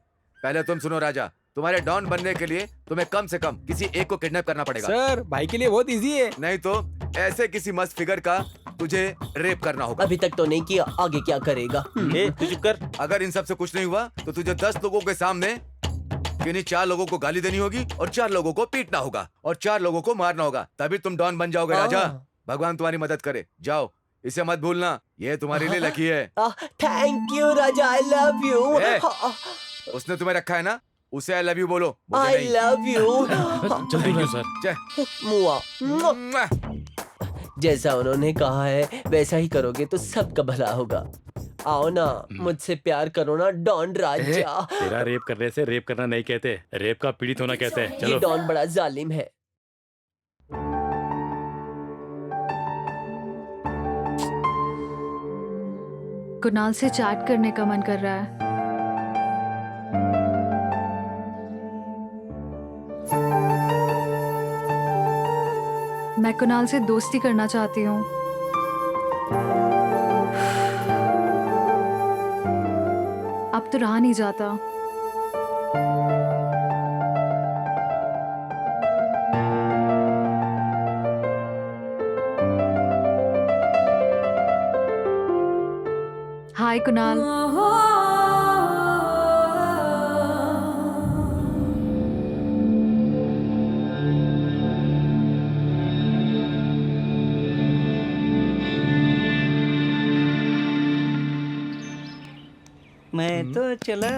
पहले तुम सुनो राजा, तुम्हारे डॉन बनने के लिए तुम्हें कम से कम किसी एक को किडनैप करना पड़ेगा। सर, भाई के लिए बहुत इजी है। नहीं तो ऐसे किसी मस्त फिगर का तुझे रेप करना होगा। अभी तक तो नहीं किया, आगे क्या करेगा? तू चुप कर। अगर इन सब से कुछ नहीं हुआ तो तुझे 10 लोगों के सामने किन्हीं 4 लोगों को गाली देनी होगी, और 4 लोगों को पीटना होगा, और 4 लोगों को मारना होगा, तभी तुम डॉन बन जाओगे राजा। भगवान तुम्हारी मदद करे। जाओ, इसे मत भूलना, ये तुम्हारे लिए लकी है। Thank you Raja, I love you. उसने तुम्हें रखा है ना, उसे आई लव यू बोलो। I love you. जल्दी क्यों सर? मुआ। जैसा उन्होंने कहा है वैसा ही करोगे तो सबका भला होगा। आओ ना, मुझसे प्यार करो ना डॉन राजा। तेरा रेप करने से रेप करना नहीं कहते, रेप का पीड़ित होना कहते हैं। ये चलो। डॉन बड़ा जालिम है। कुणाल से चैट करने का मन कर रहा है। मैं कुणाल से दोस्ती करना चाहती हूँ। अब तो रहा नहीं जाता। हाय कुणाल। मैं तो चला।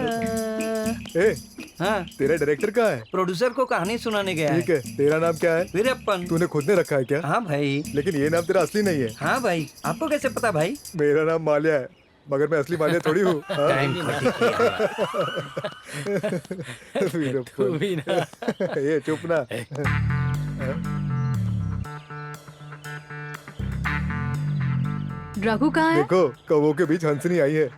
ए, हाँ, तेरा डायरेक्टर कहाँ है? प्रोड्यूसर को कहानी सुनाने गया ठीक है, तेरा नाम क्या है? वीरप्पन। तूने खुद ने रखा है क्या? हाँ भाई। लेकिन ये नाम तेरा असली नहीं है। हाँ भाई, आपको कैसे पता भाई? मेरा नाम माल्या है, मगर मैं असली माल्या थोड़ी हूँ। हाँ? टाइम वीरप्पन। ये चुप ना। रघु कहाँ है? देखो, कौवों के बीच हंसनी आई है।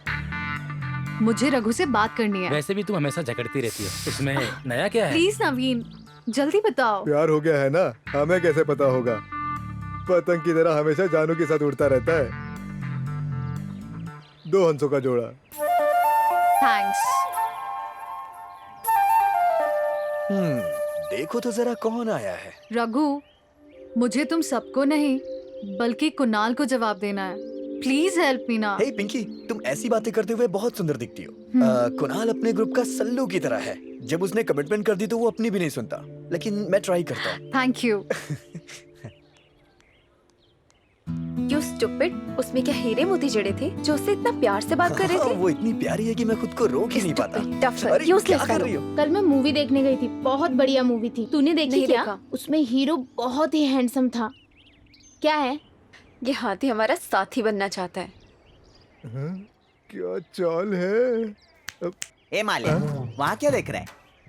मुझे रघु से बात करनी है। वैसे भी तुम हमेशा झगड़ती रहती है, इसमें नया क्या है? प्लीज नवीन, जल्दी बताओ। प्यार हो गया है ना, हमें कैसे पता होगा? पतंग की तरह हमेशा जानू के साथ उड़ता रहता है। 2 हंसों का जोड़ा। थैंक्स। देखो तो जरा कौन आया है। रघु, मुझे तुम सबको नहीं बल्कि कुणाल को जवाब देना है। प्लीज हेल्प मी ना। हे पिंकी, तुम ऐसी बातें करते हुए बहुत सुंदर दिखती हो। कुणाल अपने ग्रुप का सल्लू की तरह है। जब उसने कमिटमेंट कर दी तो वो अपनी भी नहीं सुनता, लेकिन मैं ट्राई करता हूँ। Thank you. यू स्टूपिड, उसमें क्या हीरे मोती जड़े थे जो उससे इतना प्यार से बात कर रहे थे? वो इतनी प्यारी है कि मैं खुद को रोक ही नहीं पाता। अरे क्या कर रही हो? कल मैं मूवी देखने गई थी, बहुत बढ़िया मूवी थी। तूने देखी नहीं क्या? देखा। उसमें हीरो बहुत ही हैंडसम था। क्या है? ये हाथी हमारा साथी बनना चाहता है। क्या चाल है? ए मालिक, वहाँ क्या देख रहा है?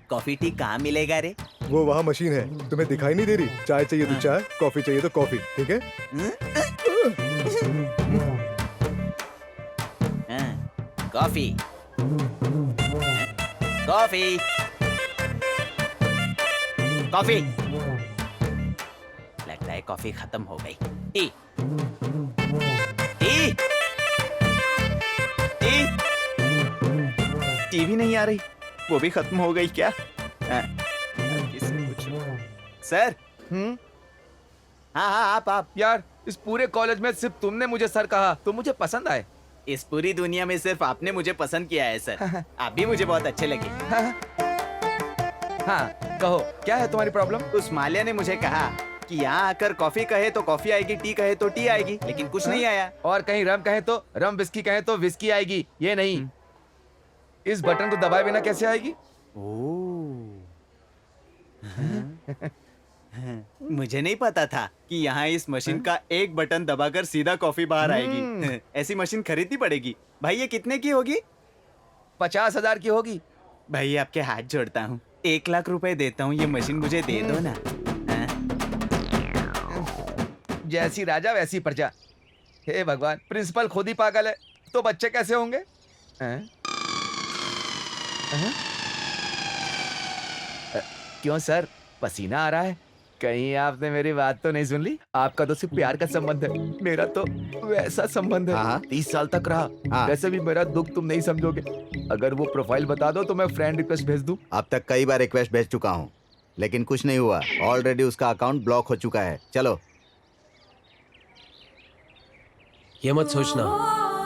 कॉफी टी कहाँ मिलेगा रे? वो वहाँ मशीन है, तुम्हें दिखाई नहीं दे रही? चाय चाहिए तो चाय, कॉफी चाहिए तो कॉफी, ठीक है? Coffee, coffee, coffee. लगता है कॉफी खत्म हो गई। टी, टी, टी, टी भी नहीं आ रही, वो भी खत्म हो गई क्या? सर। हाँ हाँ, आप यार, इस पूरे कॉलेज में सिर्फ तुमने मुझे सर कहा तो मुझे पसंद आए। इस पूरी दुनिया में सिर्फ आपने मुझे पसंद किया है सर। आप भी मुझे बहुत अच्छे लगे। हाँ, कहो क्या है तुम्हारी प्रॉब्लम? उस माल्या ने मुझे कहा कि यहाँ आकर कॉफी कहे तो कॉफी आएगी, टी कहे तो टी आएगी, लेकिन कुछ नहीं आया। और कहीं रम कहे तो रम, विस्की कहे तो विस्की आएगी, ये नहीं। इस बटन को दबाए बिना कैसे आएगी? मुझे नहीं पता था कि यहाँ इस मशीन का एक बटन दबाकर सीधा कॉफी बाहर आएगी। ऐसी मशीन खरीदनी पड़ेगी। भाई ये कितने की होगी? 50,000 की होगी। भाई आपके हाथ जोड़ता हूँ, 1 लाख रुपए देता हूँ, ये मशीन मुझे दे दो ना। जैसी राजा वैसी प्रजा। हे भगवान, प्रिंसिपल खुद ही पागल है तो बच्चे कैसे होंगे? क्यों सर, पसीना आ रहा है? कहीं आपने मेरी बात तो नहीं सुन ली? आपका तो सिर्फ प्यार का संबंध है, मेरा तो वैसा संबंध है। 30 साल तक रहा। वैसे भी मेरा दुख तुम नहीं समझोगे। अगर वो प्रोफाइल बता दो तो मैं फ्रेंड रिक्वेस्ट भेज दूं। अब तक कई बार रिक्वेस्ट भेज चुका हूँ, लेकिन कुछ नहीं हुआ। ऑलरेडी उसका अकाउंट ब्लॉक हो चुका है। चलो। ये मत सोचना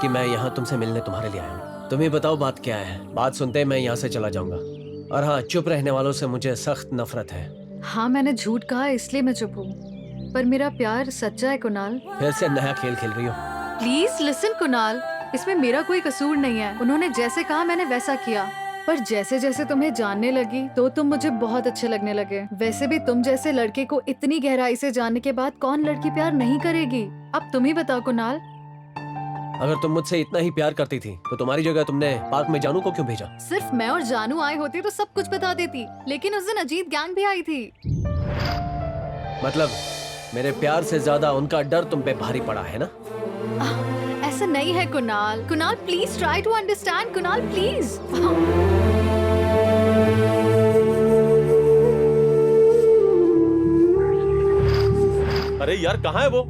कि मैं यहाँ तुमसे मिलने तुम्हारे लिए आया हूँ। तुम ही बताओ बात क्या है। बात सुनते ही मैं यहाँ से चला जाऊंगा। और हाँ, चुप रहने वालों से मुझे सख्त नफरत है। हाँ, मैंने झूठ कहा इसलिए मैं चुप हूँ, पर मेरा प्यार सच्चा है कुणाल। फिर से नया खेल खेल रही हो? प्लीज लिसन कुणाल, इसमें मेरा कोई कसूर नहीं है। उन्होंने जैसे कहा मैंने वैसा किया, पर जैसे जैसे तुम्हें जानने लगी तो तुम मुझे बहुत अच्छे लगने लगे। वैसे भी तुम जैसे लड़के को इतनी गहराई से जानने के बाद कौन लड़की प्यार नहीं करेगी? अब तुम ही बताओ कुणाल। अगर तुम मुझसे इतना ही प्यार करती थी तो तुम्हारी जगह तुमने पार्क में जानू को क्यों भेजा? सिर्फ मैं और जानू आए होते तो सब कुछ बता देती, लेकिन उस दिन अजीत गैंग भी आई थी। मतलब मेरे प्यार से ज्यादा उनका डर तुम पे भारी पड़ा है ना? ऐसा नहीं है Kunal. Kunal please try to understand. Kunal please. अरे यार कहाँ है वो?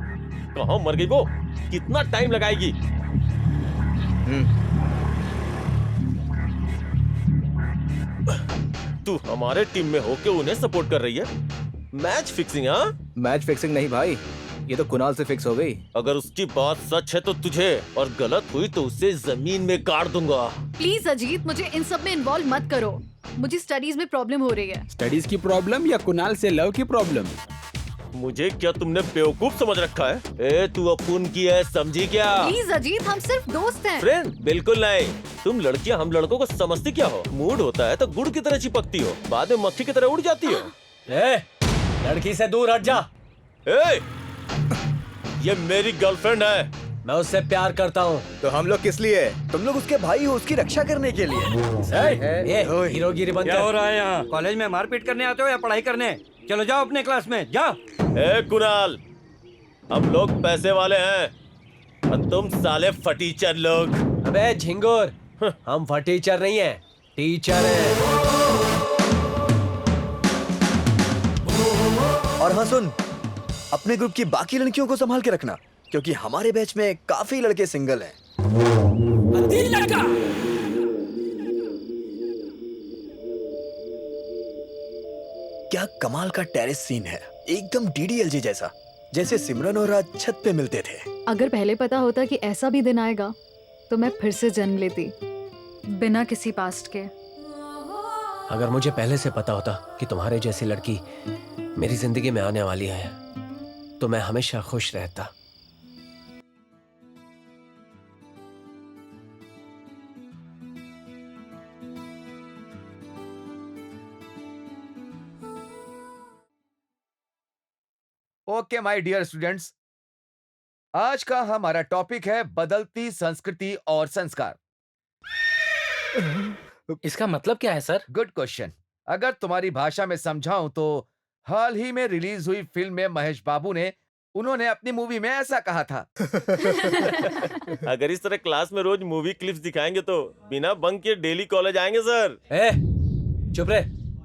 कहाँ मर गई वो? कितना टाइम लगाएगी? तू हमारे टीम में होके उन्हें सपोर्ट कर रही है? Match fixing? हाँ, मैच फिक्सिंग नहीं भाई, ये तो कुणाल से फिक्स हो गई। अगर उसकी बात सच है तो तुझे, और गलत हुई तो उसे जमीन में गाड़ दूंगा। प्लीज अजीत, मुझे इन सब में इन्वॉल्व मत करो। मुझे स्टडीज में प्रॉब्लम हो रही है। स्टडीज की प्रॉब्लम या कुणाल से लव की प्रॉब्लम? मुझे क्या तुमने बेवकूफ समझ रखा है? ए, तू अपुन की है, समझी क्या? प्लीज अजीत, हम सिर्फ दोस्त हैं। फ्रेंड? बिल्कुल नहीं। तुम लड़कियां हम लड़कों को समझती क्या हो? मूड होता है तो गुड़ की तरह चिपकती हो, बाद में मक्खी की तरह उड़ जाती हो। लड़की से दूर हट जा। ये मेरी गर्लफ्रेंड है, मैं उससे प्यार करता हूँ। तो हम लोग किस लिए? तुम लोग उसके भाई हो, उसकी रक्षा करने के लिए। हीरोगिरी बंद क्या हो रहा है यहाँ? कॉलेज में मारपीट करने आते हो या पढ़ाई करने? चलो जाओ अपने क्लास में, जाओ। कुणाल, हम लोग पैसे वाले हैं और तुम साले फटीचर लोग। अबे झिंगुर, हम फटीचर नहीं है, टीचर हैं। और हाँ सुन, अपने ग्रुप की बाकी लड़कियों को संभाल के रखना, क्योंकि हमारे बैच में काफी लड़के सिंगल हैं। क्या कमाल का टेरेस सीन है, एकदम डीडीएलजे जैसा, जैसे सिमरन और राज छत पे मिलते थे। अगर पहले पता होता कि ऐसा भी दिन आएगा तो मैं फिर से जन्म लेती, बिना किसी पास्ट के। अगर मुझे पहले से पता होता कि तुम्हारे जैसी लड़की मेरी जिंदगी में आने वाली है तो मैं हमेशा खुश रहता। ओके माय डियर स्टूडेंट्स, आज का हमारा टॉपिक है बदलती संस्कृति और संस्कार। इसका मतलब क्या है सर? Good question. अगर तुम्हारी भाषा में समझाऊं तो हाल ही में रिलीज हुई फिल्म में महेश बाबू ने, उन्होंने अपनी मूवी में ऐसा कहा था। अगर इस तरह क्लास में रोज मूवी क्लिप्स दिखाएंगे तो बिना बंक के डेली कॉलेज आएंगे सर। चुप रहे,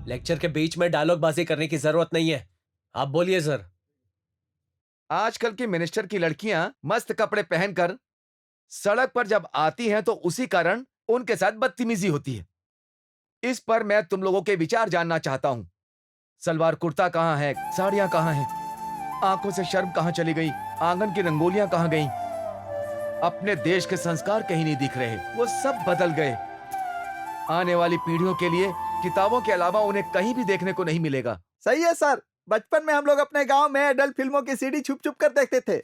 लेक्चर के बीच में डायलॉग बाजी करने की जरूरत नहीं है। आप बोलिए सर। आजकल की मिनिस्टर की लड़कियां मस्त कपड़े पहनकर सड़क पर जब आती हैं तो उसी कारण उनके साथ बदतमीजी होती है। इस पर मैं तुम लोगों के विचार जानना चाहता हूं। सलवार कुर्ता कहां है, साड़ियां कहां हैं, आंखों से शर्म कहां चली गई, आंगन की रंगोलियां कहां गईं? अपने देश के संस्कार कहीं नहीं दिख रहे, वो सब बदल गए। आने वाली पीढ़ियों के लिए किताबों के अलावा उन्हें कहीं भी देखने को नहीं मिलेगा। सही है सर। बचपन में हम लोग अपने गांव में एडल्ट फिल्मों की सीडी छुप छुप कर देखते थे,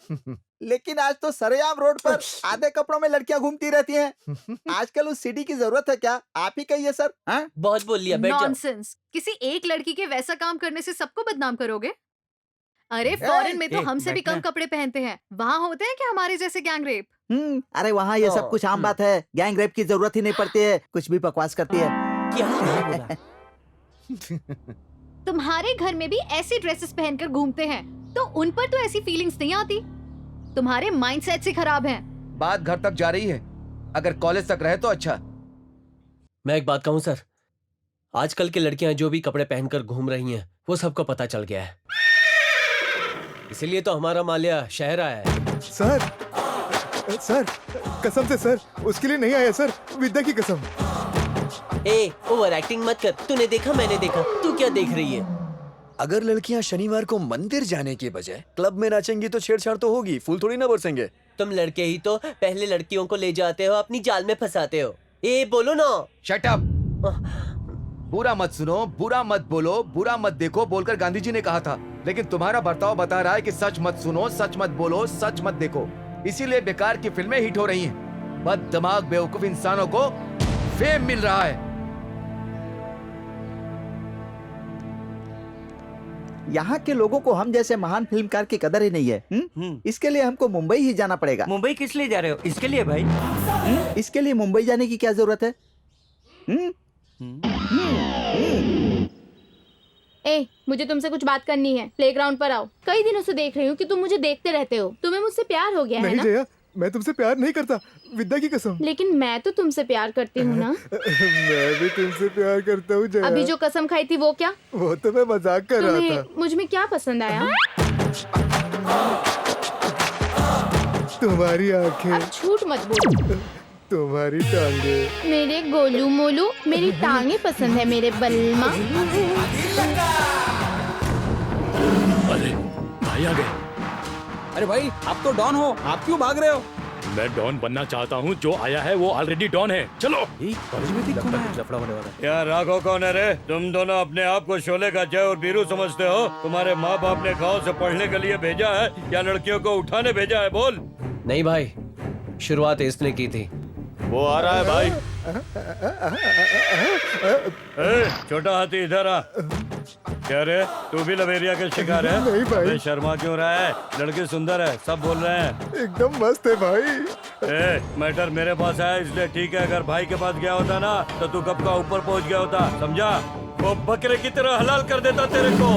लेकिन आज तो सरेआम रोड पर आधे कपड़ों में लड़कियां घूमती रहती हैं। आजकल उस सीडी की जरूरत है क्या? आप ही कहिए सर। बहुत बोल लिया, बैठ जाओ। नॉनसेंस। किसी एक लड़की के वैसा काम करने से सबको बदनाम करोगे? अरे फॉरेन में तो हमसे भी कम कपड़े पहनते हैं। वहाँ होते हैं क्या हमारे जैसे गैंग रेप? अरे वहाँ ये सब कुछ आम बात है, गैंग रेप की जरूरत ही नहीं पड़ती है, कुछ भी बकवास करती है। क्या? तुम्हारे घर में भी ऐसी ड्रेसेस पहनकर घूमते हैं तो उन पर तो ऐसी फीलिंग्स नहीं आती। तुम्हारे माइंडसेट से खराब हैं। बात घर तक जा रही है, अगर कॉलेज तक रहे तो अच्छा। मैं एक बात कहूं सर, आजकल की लड़कियां जो भी कपड़े पहनकर घूम रही हैं वो सबको पता चल गया है, इसीलिए तो हमारा माल्या शहर आया है। सर कसम से सर, उसके लिए नहीं आया सर, विद्या की कसम। ओवर एक्टिंग मत कर। तूने देखा, मैंने देखा, तू क्या देख रही है? अगर लड़कियां शनिवार को मंदिर जाने के बजाय क्लब में नाचेंगी तो छेड़छाड़ तो होगी, फूल थोड़ी ना बरसेंगे। तुम लड़के ही तो पहले लड़कियों को ले जाते हो, अपनी जाल में फंसाते हो। बोलो ना। Shut up. बुरा मत सुनो, बुरा मत बोलो, बुरा मत देखो बोलकर गांधी जी ने कहा था, लेकिन तुम्हारा बर्ताव बता रहा है कि सच मत सुनो, सच मत बोलो, सच मत देखो। इसीलिए बेकार की फिल्में हिट हो रही हैं। बददिमाग बेवकूफ इंसानों को फेम मिल रहा है। यहाँ के लोगों को हम जैसे महान फिल्मकार की कदर ही नहीं है। इसके लिए हमको मुंबई ही जाना पड़ेगा। मुंबई किस लिए जा रहे हो? इसके लिए भाई। इसके लिए मुंबई जाने की क्या जरूरत है? ए, मुझे तुमसे कुछ बात करनी है। प्लेग्राउंड पर आओ। कई दिनों से देख रही हूँ कि तुम मुझे देखते रहते हो। तुम्हें मुझसे प्यार हो गया है नहीं ना? जया, मैं तुमसे प्यार नहीं करता, विद्या की कसम। लेकिन मैं तो तुमसे प्यार करती हूँ ना। मैं भी तुमसे प्यार करता हूँ जया। अभी जो कसम खाई थी वो क्या? वो तो मैं मजाक कर रहा तुम्हें था। मुझ में क्या पसंद आया? तुम्हारी आंखें, अब झूठ मत बोलो। तुम्हारी टांगे। मेरे गोलू मोलू, मेरी टांगे पसंद है मेरे बलमा। अरे भाई आ गए। अरे भाई आप तो डॉन हो, आप क्यों भाग रहे हो? मैं डॉन बनना चाहता हूँ, जो आया है वो ऑलरेडी डॉन है। चलो। कॉलेज में लफड़ा होने वाला है। यार राघव कौन है रे? तुम दोनों अपने आप को शोले का जय और बीरू समझते हो? तुम्हारे माँ बाप ने गाँव से पढ़ने के लिए भेजा है या लड़कियों को उठाने भेजा है? बोल। नहीं भाई, शुरुआत इसने की थी। वो आ रहा है भाई। छोटा हाथी इधर आ। क्या रे, तू भी लवेरिया के शिकार है? नहीं भाई। अबे शर्मा क्यों रहा है? लड़की सुंदर है, सब बोल रहे हैं। एकदम मस्त है भाई। मैटर मेरे पास है इसलिए ठीक है। अगर भाई के पास गया होता ना तो तू कब का ऊपर पहुंच गया होता, समझा? वो बकरे की तरह हलाल कर देता तेरे को।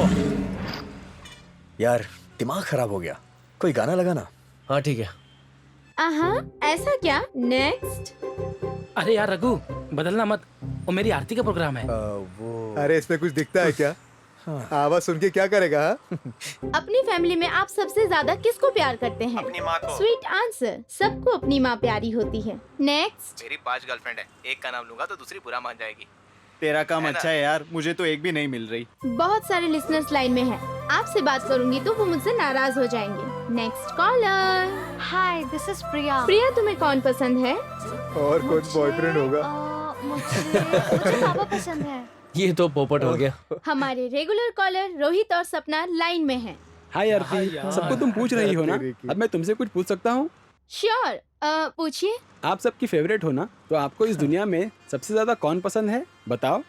यार दिमाग खराब हो गया, कोई गाना लगाना। हाँ ठीक है। ऐसा क्या? नेक्स्ट। अरे यार रघु, बदलना मत, वो मेरी आरती का प्रोग्राम है। अरे इसमें कुछ दिखता है क्या? आवाज सुन के क्या करेगा? अपनी फैमिली में आप सबसे ज्यादा किसको प्यार करते हैं? अपनी माँ को। Sweet answer. सबको अपनी माँ प्यारी होती है। नेक्स्ट। मेरी 5 गर्लफ्रेंड है, एक का नाम लूंगा तो दूसरी बुरा मान जाएगी। तेरा काम अच्छा है यार, मुझे तो एक भी नहीं मिल रही। बहुत सारे लिसनर्स लाइन में हैं। आपसे बात करूंगी तो वो मुझसे नाराज हो जाएंगे। Next caller. Hi, this is Priya. Priya, तुम्हें कौन पसंद है? और कुछ बॉयफ्रेंड होगा। मुझे पापा पसंद है। ये तो पोपट हो गया। हमारे रेगुलर कॉलर रोहित और सपना लाइन में हैं। हाय आरती, सबको तुम पूछ रही हो ना, अब मैं तुमसे कुछ पूछ सकता हूँ? श्योर, पूछिए। आप सबकी फेवरेट हो ना, तो आपको इस दुनिया में सबसे ज्यादा कौन पसंद है, बताओ। वो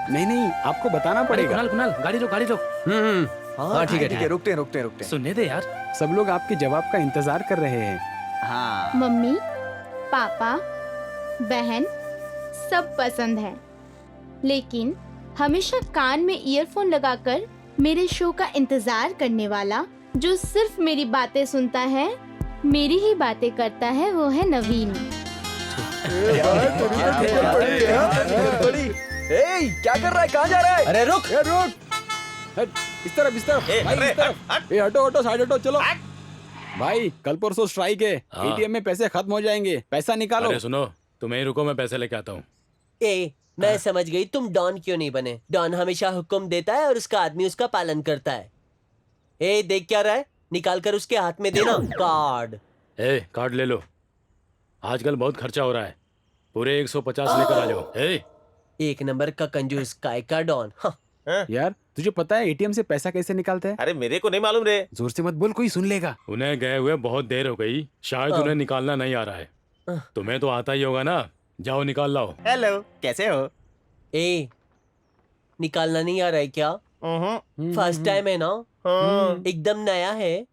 नहीं, आपको बताना पड़ेगा। कुणाल कुणाल, गाड़ी रोक गाड़ी रोक। हाँ ठीक है। रुकते हैं। सुनने दे यार। सब लोग आपके जवाब का इंतजार कर रहे हैं। हाँ। मम्मी, पापा, बहन सब पसंद है, लेकिन हमेशा कान में ईयरफोन लगाकर मेरे शो का इंतजार करने वाला, जो सिर्फ मेरी बातें सुनता है, मेरी ही बातें करता है, वो है नवीन। क्या कर रहा है? कहाँ जा रहा है? अरे रुक। इस तरफ भाई, इस तरफ। हटो साइड हटो, चलो। भाई कल परसों स्ट्राइक है, एटीएम में पैसे खत्म हो जाएंगे, पैसा निकालो। अरे सुनो, तुम यहीं रुको, मैं पैसे लेके आता हूँ। मैं समझ गई तुम डॉन क्यों नहीं बने। डॉन हमेशा हुक्म देता है और उसका आदमी उसका पालन करता है। देख क्या रहा है, निकाल कर उसके हाथ में देना कार्ड। कार्ड ले लो, आजकल बहुत खर्चा हो रहा है, पूरे 150 लेकर आ जाओ। एक नंबर का कंजूस, काय का डॉन। यार तुझे पता है एटीएम से पैसा कैसे निकालते हैं? अरे मेरे को नहीं मालूम रे। जोर से मत बोल, कोई सुन लेगा। उन्हें गए हुए बहुत देर हो गई, शायद उन्हें निकालना नहीं आ रहा है। तुम्हें तो आता ही होगा ना, जाओ निकाल लाओ। हेलो, कैसे हो? निकालना नहीं आ रहा है क्या? फर्स्ट टाइम है ना? एकदम नया है।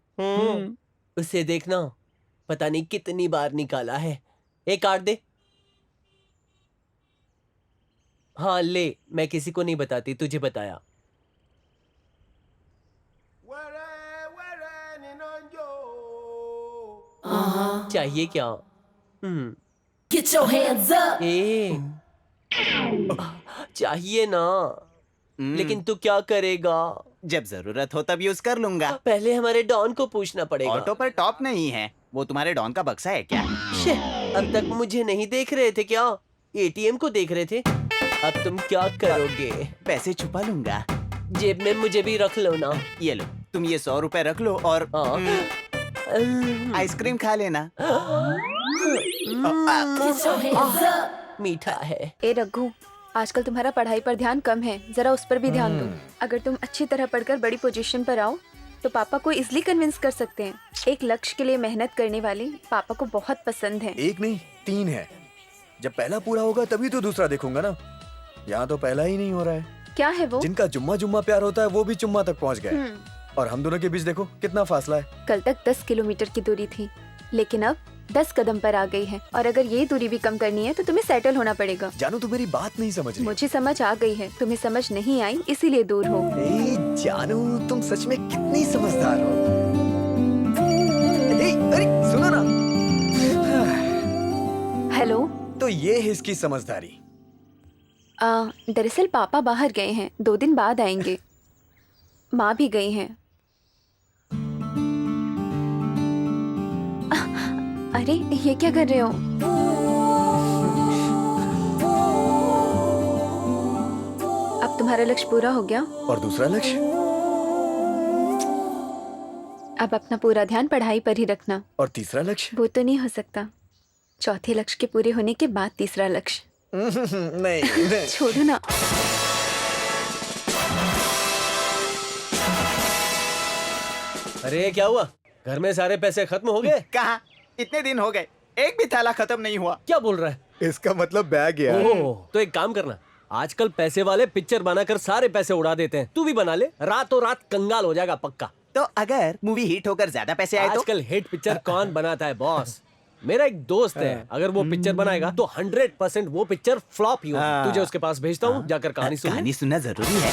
उसे देखना, पता नहीं कितनी बार निकाला है। एक कार्ड दे। हाँ ले, मैं किसी को नहीं बताती, तुझे बताया। चाहिए क्या? Get your hands up. चाहिए ना, लेकिन तू क्या करेगा? जब जरूरत हो तब यूज कर लूंगा। पहले हमारे डॉन को पूछना पड़ेगा। ऑटो पर टॉप नहीं है, वो तुम्हारे डॉन का बक्सा है क्या? अब तक मुझे नहीं देख रहे थे क्या? एटीएम को देख रहे थे। अब तुम क्या करोगे? पैसे छुपा लूंगा। जेब में मुझे भी रख लो ना। ये लो, तुम ये 100 रुपए रख लो और आइसक्रीम खा लेना। मीठा है। ए रघु, आजकल तुम्हारा पढ़ाई पर ध्यान कम है, जरा उस पर भी ध्यान दो। अगर तुम अच्छी तरह पढ़कर बड़ी पोजीशन पर आओ तो पापा को इजीली कन्विंस कर सकते हैं। एक लक्ष्य के लिए मेहनत करने वाले पापा को बहुत पसंद है। एक नहीं 3 है। जब पहला पूरा होगा तभी तो दूसरा देखूंगा ना। यहाँ तो पहला ही नहीं हो रहा है। क्या है वो? जिनका जुम्मा जुम्मा प्यार होता है वो भी जुम्मा तक पहुँच गए, और हम दोनों के बीच देखो कितना फासला है। कल तक 10 किलोमीटर की दूरी थी, लेकिन अब 10 कदम पर आ गई है। और अगर ये दूरी भी कम करनी है तो तुम्हें सेटल होना पड़ेगा। जानू तू मेरी बात नहीं समझ रही। मुझे समझ आ गई है, तुम्हें समझ नहीं आई इसीलिए दूर हो। जानू तुम सच में कितनी समझदार हो। अरे सुनो ना। हेलो। तो ये है इसकी समझदारी। दरअसल पापा बाहर गए हैं, 2 दिन बाद आएंगे। माँ भी गई हैं। अरे ये क्या कर रहे हो? अब तुम्हारा लक्ष्य पूरा हो गया। और दूसरा लक्ष्य? अब अपना पूरा ध्यान पढ़ाई पर ही रखना। और तीसरा लक्ष्य? वो तो नहीं हो सकता। चौथे लक्ष्य के पूरे होने के बाद तीसरा लक्ष्य। नहीं। छोड़ो ना। अरे क्या हुआ? घर में सारे पैसे खत्म हो गए? कहाँ? इतने दिन हो गए, एक भी थैला खत्म नहीं हुआ। क्या बोल रहा है? इसका मतलब बैग यार। तो एक काम करना, आजकल पैसे वाले पिक्चर बनाकर सारे पैसे उड़ा देते हैं। तू भी बना ले, रातों रात कंगाल हो जाएगा पक्का। तो अगर मूवी हिट होकर ज्यादा पैसे आए तो? आजकल हिट पिक्चर कौन बनाता है बॉस? मेरा एक दोस्त है, अगर वो पिक्चर बनाएगा तो 100% वो पिक्चर फ्लॉप ही होगी। तुझे उसके पास भेजता हूँ, जाकर कहानी सुन। कहानी सुनना जरूरी है।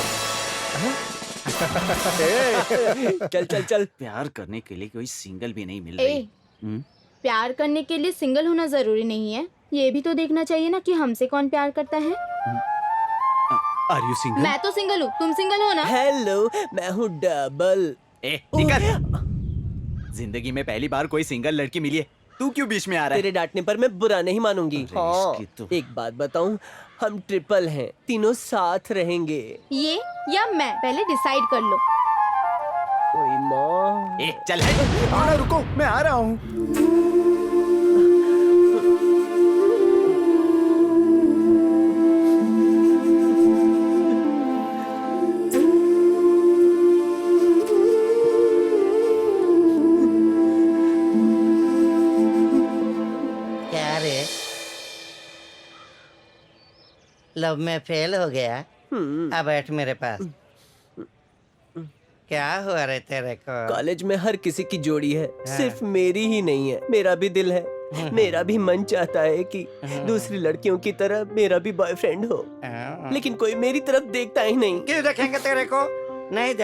चल चल चल। प्यार करने के लिए कोई सिंगल भी नहीं मिल ए, रही। प्यार करने के लिए सिंगल होना जरूरी नहीं है। ये भी तो देखना चाहिए ना कि हमसे कौन प्यार करता है। Are you single? मैं तो सिंगल हूँ, तुम सिंगल हो ना? हेलो, मैं हूँ डबल। जिंदगी में पहली बार कोई सिंगल लड़की मिली है, तू क्यों बीच में आ रहा है? तेरे डांटने पर मैं बुरा नहीं मानूंगी। हाँ, एक बात बताऊं, हम ट्रिपल हैं, तीनों साथ रहेंगे। ये या मैं? पहले डिसाइड कर लो। ओए माँ। चल है। रुको, मैं आ रहा हूँ। लव में फेल हो गया? अब बैठ मेरे पास। क्या हुआ रे तेरे को? कॉलेज में हर किसी की जोड़ी है, सिर्फ मेरी ही नहीं है। मेरा भी दिल है, मेरा भी मन चाहता है कि दूसरी लड़कियों की तरह मेरा भी बॉयफ्रेंड हो, लेकिन कोई मेरी तरफ देखता ही नहीं। क्यों देखेंगे तेरे को? नहीं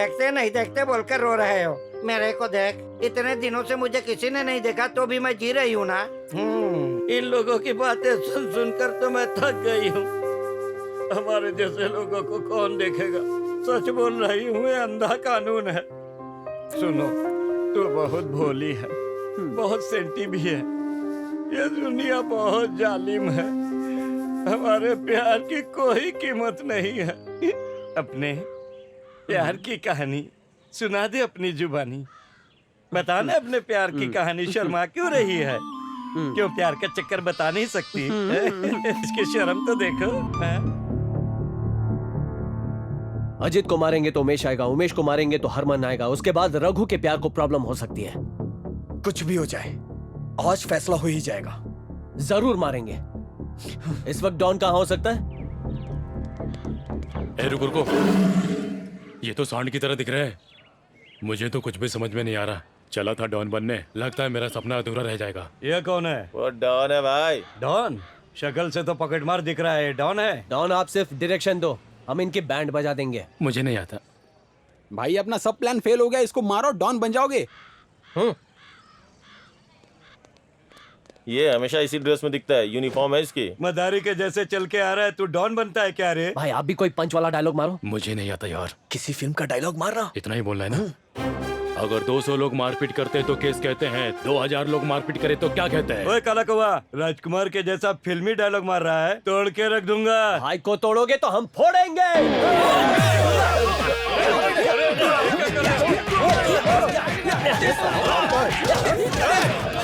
देखते बोलकर रो रहे हो। मेरे को देख, इतने दिनों से मुझे किसी ने नहीं देखा तो भी मैं जी रही हूँ ना। इन लोगों की बातें सुन सुनकर तो मैं थक गई हूँ। हमारे जैसे लोगों को कौन देखेगा? सच बोल रही हूँ, ये अंधा कानून है। सुनो, तू बहुत भोली है, बहुत सेंटी भी है। ये दुनिया बहुत जालिम है। हमारे प्यार की कोई कीमत नहीं है। अपने प्यार की कहानी सुना दे अपनी जुबानी। बता ना अपने प्यार की कहानी, शर्मा क्यों रही है? क्यों प्यार का चक्कर बता नहीं सकती? इसकी शर्म तो देखो। अजित को मारेंगे तो उमेश आएगा, उमेश को मारेंगे तो हरमन आएगा, उसके बाद रघु के प्यार को प्रॉब्लम हो सकती है। कुछ भी हो जाए, आज फैसला हो ही जाएगा। जरूर मारेंगे। इस वक्त डॉन कहाँ हो सकता है? रुको, ये तो सांड की तरह दिख रहा है। मुझे तो कुछ भी समझ में नहीं आ रहा। चला था डॉन बनने, लगता है मेरा सपना अधूरा रह जाएगा। ये कौन है? वो डॉन है भाई। डॉन? शक्ल से तो पकड़मार दिख रहा है। डॉन है? डॉन, आप सिर्फ डायरेक्शन दो, हम इनके बैंड बजा देंगे। मुझे नहीं आता। भाई अपना सब प्लान फेल हो गया, इसको मारो, डॉन बन जाओगे। ये हमेशा इसी ड्रेस में दिखता है, यूनिफॉर्म है इसकी। मदारी के जैसे चल के आ रहा है, तू डॉन बनता है क्या रे? भाई आप भी कोई पंच वाला डायलॉग मारो। मुझे नहीं आता यार। किसी फिल्म का डायलॉग मार रहा। इतना ही बोलना है ना। अगर 200 लोग मारपीट करते तो केस कहते हैं, 2000 लोग मारपीट करे तो क्या कहते हैं? ओए काला कौवा, राजकुमार के जैसा फिल्मी डायलॉग मार रहा है, तोड़ के रख दूंगा। भाई को तोड़ोगे तो हम फोड़ेंगे।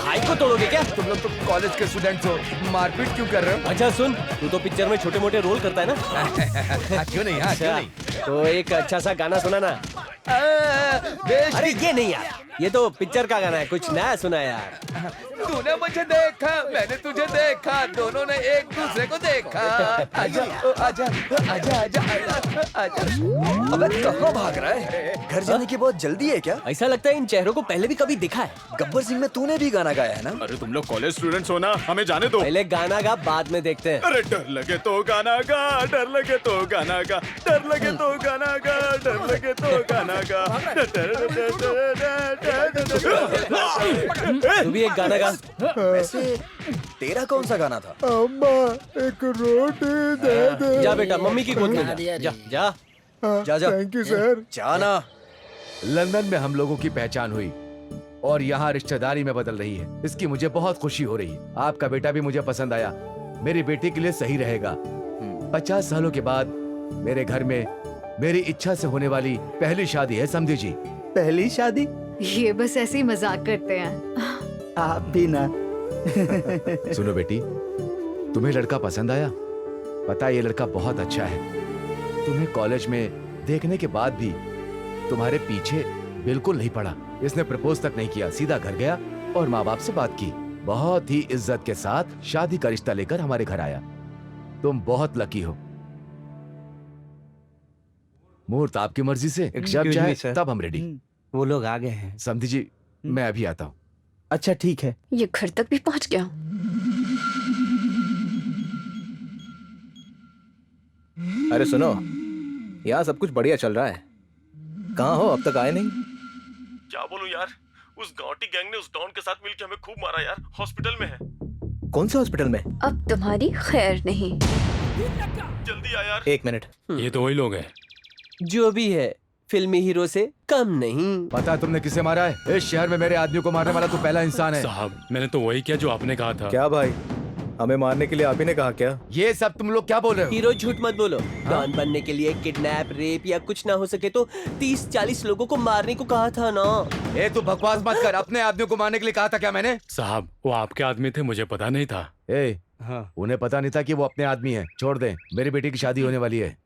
भाई को तोड़ोगे क्या? तुम लोग तो कॉलेज के स्टूडेंट्स हो, मारपीट क्यों कर रहे हो? अच्छा सुन, तू तो पिक्चर में छोटे मोटे रोल करता है ना? क्यों नहीं? हाँ, क्यों नहीं? तो एक अच्छा सा गाना सुना ना। अरे ये नहीं यार, ये तो पिक्चर का गाना है, कुछ नया सुना यार। तूने मुझे देखा, मैंने तुझे देखा, दोनों ने एक दूसरे को देखा। आजा आजा आजा आजा आजा। अबे कहाँ भाग रहा है? घर जाने की बहुत जल्दी है क्या? ऐसा लगता है इन चेहरों को पहले भी कभी देखा है। गब्बर सिंह में तूने भी गाना गाया है ना? अरे तुम लोग कॉलेज स्टूडेंट्स हो ना, हमें जाने दो। पहले गाना गा, बाद में देखते हैं। अरे डर लगे तो गाना गा, डर लगे तो गाना गा, डर लगे तो गाना गा, डर लगे तो गाना गा। तू भी एक गाना गा। वैसे तेरा कौन सा गाना था? अम्मा एक रोटी दे दे। जा बेटा, मम्मी की गोद में जा। जा जा जा जा। Thank you sir. जाना। लंदन में हम लोगों की पहचान हुई और यहाँ रिश्तेदारी में बदल रही है। इसकी मुझे बहुत खुशी हो रही है। आपका बेटा भी मुझे पसंद आया, मेरी बेटी के लिए सही रहेगा। 50 सालों के बाद मेरे घर में मेरी इच्छा से होने वाली पहली शादी है, समझी जी। पहली शादी? ये बस ऐसे ही मजाक करते हैं। आप भी ना। सुनो बेटी, तुम्हें लड़का पसंद आया? पता है ये लड़का बहुत अच्छा है। तुम्हें कॉलेज में देखने के बाद भी तुम्हारे पीछे बिल्कुल नहीं पड़ा। इसने प्रपोज तक नहीं किया, सीधा घर गया और माँ बाप से बात की। बहुत ही इज्जत के साथ शादी का रिश्ता लेकर हमारे घर आया। तुम बहुत लकी हो। मुहूर्त आपकी मर्जी से, जब चाहे तब हम रेडी। वो लोग आ गए हैं। समझी जी, मैं अभी आता हूँ। अच्छा ठीक है। ये घर तक भी पहुंच गया। अरे सुनो, यहाँ सब कुछ बढ़िया चल रहा है। कहाँ हो? अब तक आए नहीं। क्या बोलूं यार, उस गांवटी गैंग ने उस डॉन के साथ मिलकर हमें खूब मारा यार। हॉस्पिटल में है। कौन से हॉस्पिटल में? अब तुम्हारी खैर नहीं। जल्दी आ यार। 1 मिनट। ये तो वही लोग हैं। जो भी है, फिल्मी हीरो से कम नहीं। पता है तुमने किसे मारा है? इस शहर में मेरे आदमी को मारने वाला तो पहला इंसान है। साहब मैंने तो वही किया जो आपने कहा था। क्या भाई, हमें मारने के लिए आप ही ने कहा क्या? ये सब तुम लोग क्या बोल रहे हो? हीरो झूठ मत बोलो। डॉन बनने के लिए किडनैप, रेप या कुछ ना हो सके तो 30-40 लोगों को मारने को कहा था ना। ए तू बकवास मत कर। अपने आदमियों को मारने के लिए कहा था क्या मैंने? साहब वो आपके आदमी थे, मुझे पता नहीं था। हाँ। उन्हें पता नहीं था कि वो अपने आदमी है। छोड़ दे, मेरी बेटी की शादी होने वाली है।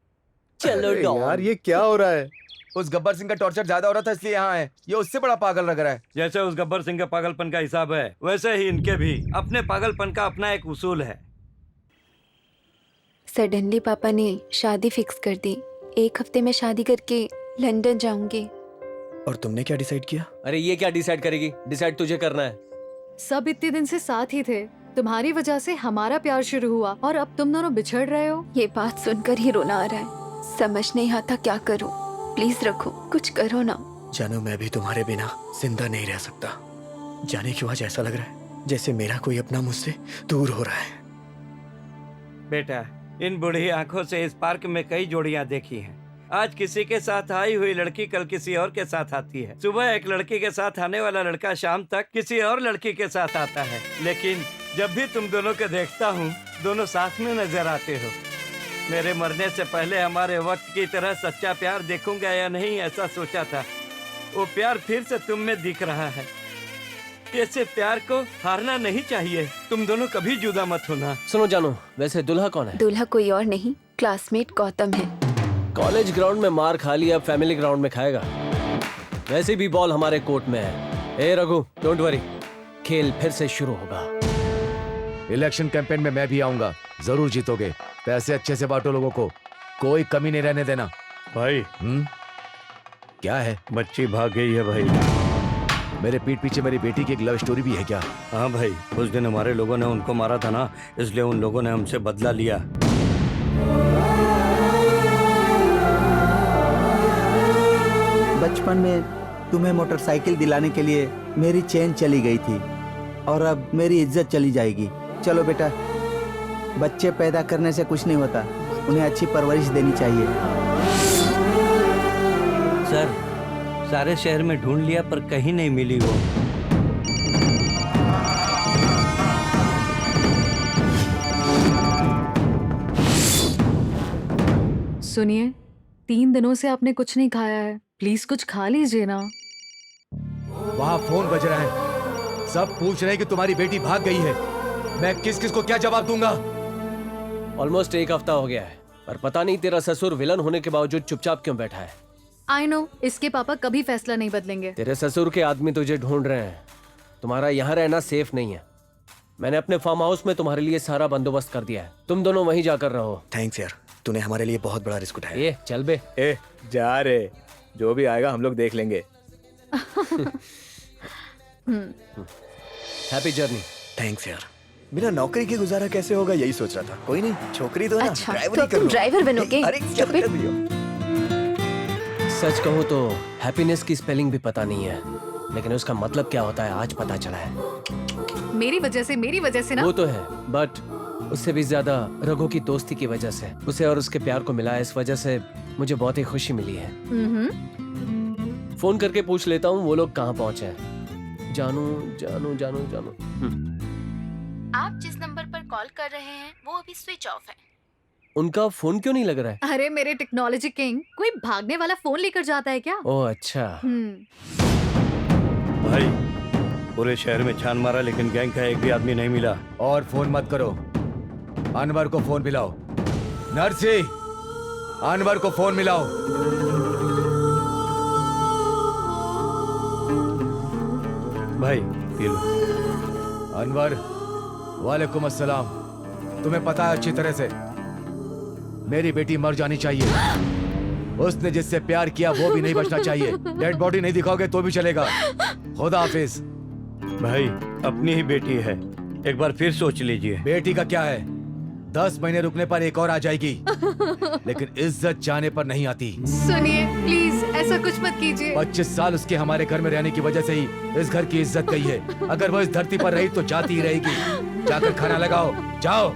चलो डॉन। यार ये क्या हो रहा है? उस गब्बर सिंह का टॉर्चर ज्यादा हो रहा था इसलिए यहाँ है। ये उससे बड़ा पागल लग रहा है। जैसे उस गब्बर सिंह के पागलपन का हिसाब है, वैसे ही इनके भी अपने पागलपन का अपना एक उसूल है। सडनली पापा ने शादी फिक्स कर दी। 1 हफ्ते में शादी करके लंदन जाऊंगी। और तुमने क्या डिसाइड किया? अरे ये क्या डिसाइड करेगी? डिसाइड तुझे करना है। सब इतने दिन से साथ ही थे। तुम्हारी वजह से हमारा प्यार शुरू हुआ और अब तुम दोनों बिछड़ रहे हो। ये बात सुनकर ही रोना आ रहा है। समझ नहीं आता क्या करूं। प्लीज रखो, कुछ करो ना। जानू, मैं भी तुम्हारे बिना जिंदा नहीं रह सकता। जाने क्यों आज ऐसा लग रहा है जैसे मेरा कोई अपना मुझसे दूर हो रहा है। बेटा, इन बूढ़ी आंखों से इस पार्क में कई जोड़ियां देखी हैं। आज किसी के साथ आई हुई लड़की कल किसी और के साथ आती है। सुबह एक लड़की के साथ आने वाला लड़का शाम तक किसी और लड़की के साथ आता है। लेकिन जब भी तुम दोनों को देखता हूँ, दोनों साथ में नजर आते हो। मेरे मरने से पहले हमारे वक्त की तरह सच्चा प्यार देखूंगा या नहीं, ऐसा सोचा था। वो प्यार फिर से तुम में दिख रहा है। ऐसे प्यार को हारना नहीं चाहिए। तुम दोनों कभी जुदा मत होना। सुनो जानू, वैसे दुल्हा कौन है? दूल्हा कोई और नहीं, क्लासमेट गौतम है। कॉलेज ग्राउंड में मार खा लिया, अब फैमिली ग्राउंड में खाएगा। वैसे भी बॉल हमारे कोर्ट में है। ए रघु, डोंट वरी, खेल फिर से शुरू होगा। इलेक्शन कैंपेन में मैं भी आऊंगा। जरूर जीतोगे। पैसे अच्छे से बांटो लोगों को, कोई कमी नहीं रहने देना। भाई क्या है? बच्ची भाग गई है भाई। मेरे पीठ पीछे मेरी बेटी की एक लव स्टोरी भी है क्या? हाँ भाई, उस दिन हमारे लोगों ने उनको मारा था ना, इसलिए उन लोगों ने हमसे बदला लिया। बचपन में तुम्हें मोटरसाइकिल दिलाने के लिए मेरी चेन चली गई थी और अब मेरी इज्जत चली जाएगी। चलो बेटा, बच्चे पैदा करने से कुछ नहीं होता, उन्हें अच्छी परवरिश देनी चाहिए। सर, सारे शहर में ढूंढ लिया पर कहीं नहीं मिली वो। सुनिए, 3 दिनों से आपने कुछ नहीं खाया है। प्लीज कुछ खा लीजिए ना। वहाँ फोन बज रहा है। सब पूछ रहे हैं कि तुम्हारी बेटी भाग गई है। मैं किस किस को क्या जवाब दूंगा? ऑलमोस्ट 1 हफ्ता हो गया है, पर पता नहीं तेरा ससुर विलन होने के बावजूद चुपचाप क्यों बैठा है। आई नो, इसके पापा कभी फैसला नहीं बदलेंगे। तेरे ससुर के आदमी तुझे ढूंढ रहे हैं। तुम्हारा यहाँ रहना सेफ नहीं है। मैंने अपने फार्म हाउस में तुम्हारे लिए सारा बंदोबस्त कर दिया है, तुम दोनों वहीं जाकर रहो। थैंक्स यार, तूने हमारे लिए बहुत बड़ा रिस्क उठाया। ए चल बे। ए जा रे, जो भी आएगा हम लोग देख लेंगे। Happy journey. थैंक्स यार, बिना नौकरी के गुजारा कैसे होगा यही सोच रहा था। कोई नहीं, छोकरी तो है ना, अच्छा, ड्राइवर तो ही कर तुम लो। ड्राइवर बनोगे? अरे क्या कर रही हो? सच कहूँ तो हैप्पीनेस की स्पेलिंग भी पता नहीं है, लेकिन उसका मतलब क्या होता है आज पता चला है। मेरी वजह से ना। वो तो है, बट उससे भी ज्यादा रघु की दोस्ती की वजह से, उसे और उसके प्यार को मिला, इस वजह से मुझे बहुत ही खुशी मिली है। फोन करके पूछ लेता हूँ वो लोग कहाँ पहुँचे हैं। जानू जानू जानू जानू। आप जिस नंबर पर कॉल कर रहे हैं वो अभी स्विच ऑफ है। उनका फोन क्यों नहीं लग रहा है? अरे मेरे टेक्नोलॉजी किंग, कोई भागने वाला फोन लेकर जाता है क्या? ओह अच्छा। भाई पूरे शहर में छान मारा लेकिन गैंग का एक भी आदमी नहीं मिला। और फोन मत करो, अनवर को फोन मिलाओ। नर्सी, अनवर को फोन मिलाओ। भाई पी लो। अनवर, वालेकुम अस्सलाम। तुम्हें पता है अच्छी तरह से मेरी बेटी मर जानी चाहिए। उसने जिससे प्यार किया वो भी नहीं बचना चाहिए। डेड बॉडी नहीं दिखाओगे तो भी चलेगा। खुदा हाफिज। भाई अपनी ही बेटी है, एक बार फिर सोच लीजिए। बेटी का क्या है, 10 महीने रुकने पर एक और आ जाएगी, लेकिन इज्जत जाने पर नहीं आती। सुनिए प्लीज, ऐसा कुछ मत कीजिए। 25 साल उसके हमारे घर में रहने की वजह से ही इस घर की इज्जत गई है। अगर वो इस धरती पर रही तो जाती ही रहेगी। जाकर खाना लगाओ, जाओ।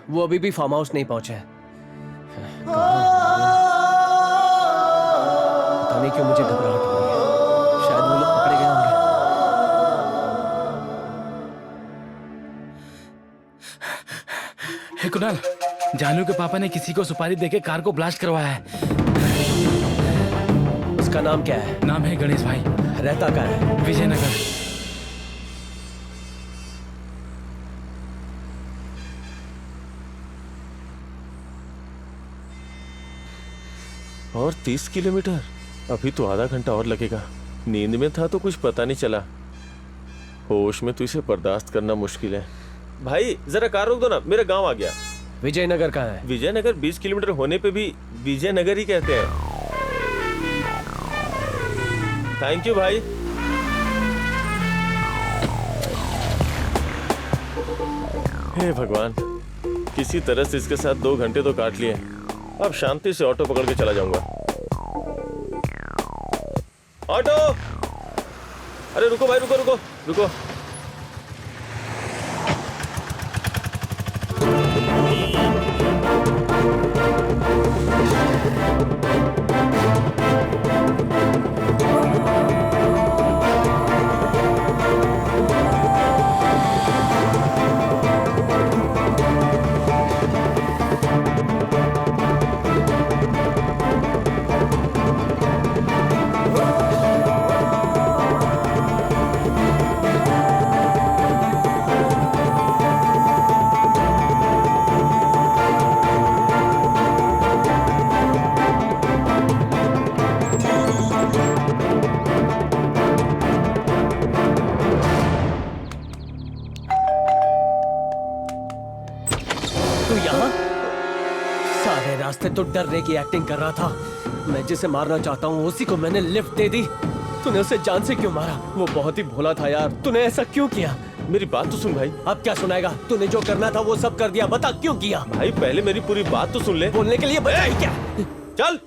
वो अभी भी फार्म हाउस नहीं पहुंचे हैं। पता नहीं क्यों मुझे घबराहट हो रही है। शायद वो लोग पकड़े गए होंगे। हे कुणाल, जानू के पापा ने किसी को सुपारी देके कार को ब्लास्ट करवाया है। उसका नाम क्या है? नाम है गणेश भाई। रहता कहाँ है? विजयनगर। और 30 किलोमीटर, अभी तो आधा घंटा और लगेगा। नींद में था तो कुछ पता नहीं चला, होश में तो इसे बर्दाश्त करना मुश्किल है। भाई जरा कार रोक दो ना, मेरा गांव आ गया। विजयनगर कहाँ है? विजयनगर 20 किलोमीटर होने पे भी विजयनगर ही कहते हैं। थैंक यू भाई। हे भगवान, किसी तरह से इसके साथ 2 घंटे तो काट लिए। अब शांति से ऑटो पकड़ के चला जाऊंगा। ऑटो! अरे रुको भाई, रुको रुको रुको। रास्ते तो डरने की एक्टिंग कर रहा था। मैं जिसे मारना चाहता हूँ उसी को मैंने लिफ्ट दे दी। तूने उसे जान से क्यों मारा? वो बहुत ही भोला था यार, तूने ऐसा क्यों किया? मेरी बात तो सुन भाई। अब क्या सुनाएगा? तूने जो करना था वो सब कर दिया, बता क्यों किया? भाई पहले मेरी पूरी बात तो सुन ले। बोलने के लिए बचाई क्या? चल।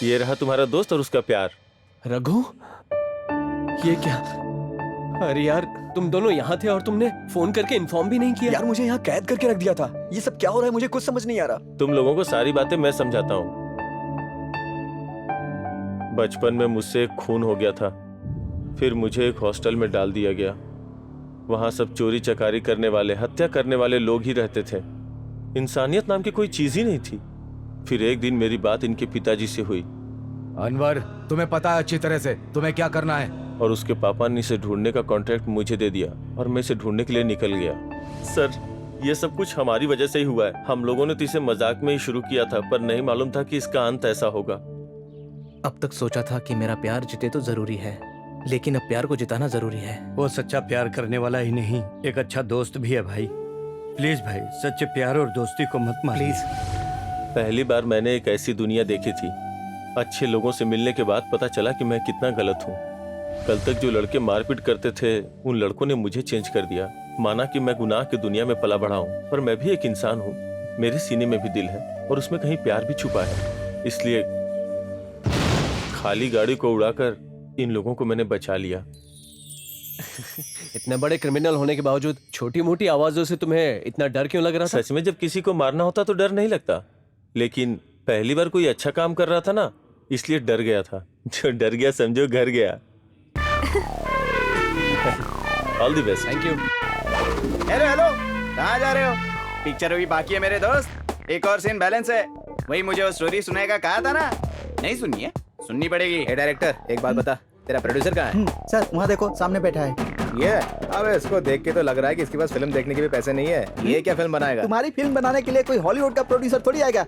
ये रहा तुम्हारा दोस्त और उसका प्यार। रघु? ये क्या? अरे यार, तुम दोनों यहाँ थे और तुमने फोन करके इन्फॉर्म भी नहीं किया। यार मुझे यहाँ कैद करके रख दिया था। ये सब क्या हो रहा है मुझे कुछ समझ नहीं आ रहा। तुम लोगों को सारी बातें मैं समझाता हूँ। बचपन में मुझसे खून हो गया था, फिर मुझे एक हॉस्टल में डाल दिया गया। वहां सब चोरी चकारी करने वाले, हत्या करने वाले लोग ही रहते थे। इंसानियत नाम की कोई चीज ही नहीं थी। फिर एक दिन मेरी बात इनके पिताजी से हुई। अनवर, तुम्हें पता है अच्छी तरह से तुम्हें क्या करना है। और उसके पापा ने इसे ढूंढने का कॉन्ट्रैक्ट मुझे दे दिया और मैं इसे ढूंढने के लिए निकल गया। सर, ये सब कुछ हमारी वजह से ही हुआ है। हम लोगों ने तो इसे मजाक में ही शुरू किया था, पर नहीं मालूम था कि इसका अंत ऐसा होगा। अब तक सोचा था कि मेरा प्यार जीते तो जरूरी है, लेकिन अब प्यार को जिताना जरूरी है। वो सच्चा प्यार करने वाला ही नहीं, एक अच्छा दोस्त भी है भाई। प्लीज भाई, सच्चे प्यार और दोस्ती को मत मार। प्लीज। पहली बार मैंने एक ऐसी दुनिया देखी थी। अच्छे लोगों से मिलने के बाद पता चला कि मैं कितना गलत हूँ। कल तक जो लड़के मारपीट करते थे, उन लड़कों ने मुझे चेंज कर दिया। माना कि मैं गुनाह की दुनिया में पला बढ़ा हूँ, पर मैं भी एक इंसान हूँ। मेरे सीने में भी दिल है और उसमें कहीं प्यार भी छुपा है। इसलिए खाली गाड़ी को उड़ाकर इन लोगों को मैंने बचा लिया। इतने बड़े क्रिमिनल होने के बावजूद छोटी मोटी आवाजों से तुम्हें इतना डर क्यों लग रहा था? सच में जब किसी को मारना होता तो डर नहीं लगता, लेकिन पहली बार कोई अच्छा काम कर रहा था ना, इसलिए डर गया था। जो डर गया समझो घर गया। All the best. Thank you. Hello hello, कहाँ जा रहे हो? पिक्चर अभी बाकी है मेरे दोस्त, एक और सीन बैलेंस है। वही मुझे वो स्टोरी सुनाएगा कहा था ना, नहीं सुनी है? सुननी पड़ेगी। ए डायरेक्टर, एक बात बता, तेरा प्रोड्यूसर कहाँ है? सर वहाँ देखो, सामने बैठा है। ये अबे इसको देख के तो लग रहा है कि इसके पास फिल्म देखने के भी पैसे नहीं है। ये क्या फिल्म बनाएगा? तुम्हारी फिल्म बनाने के लिए कोई हॉलीवुड का प्रोड्यूसर थोड़ी आएगा।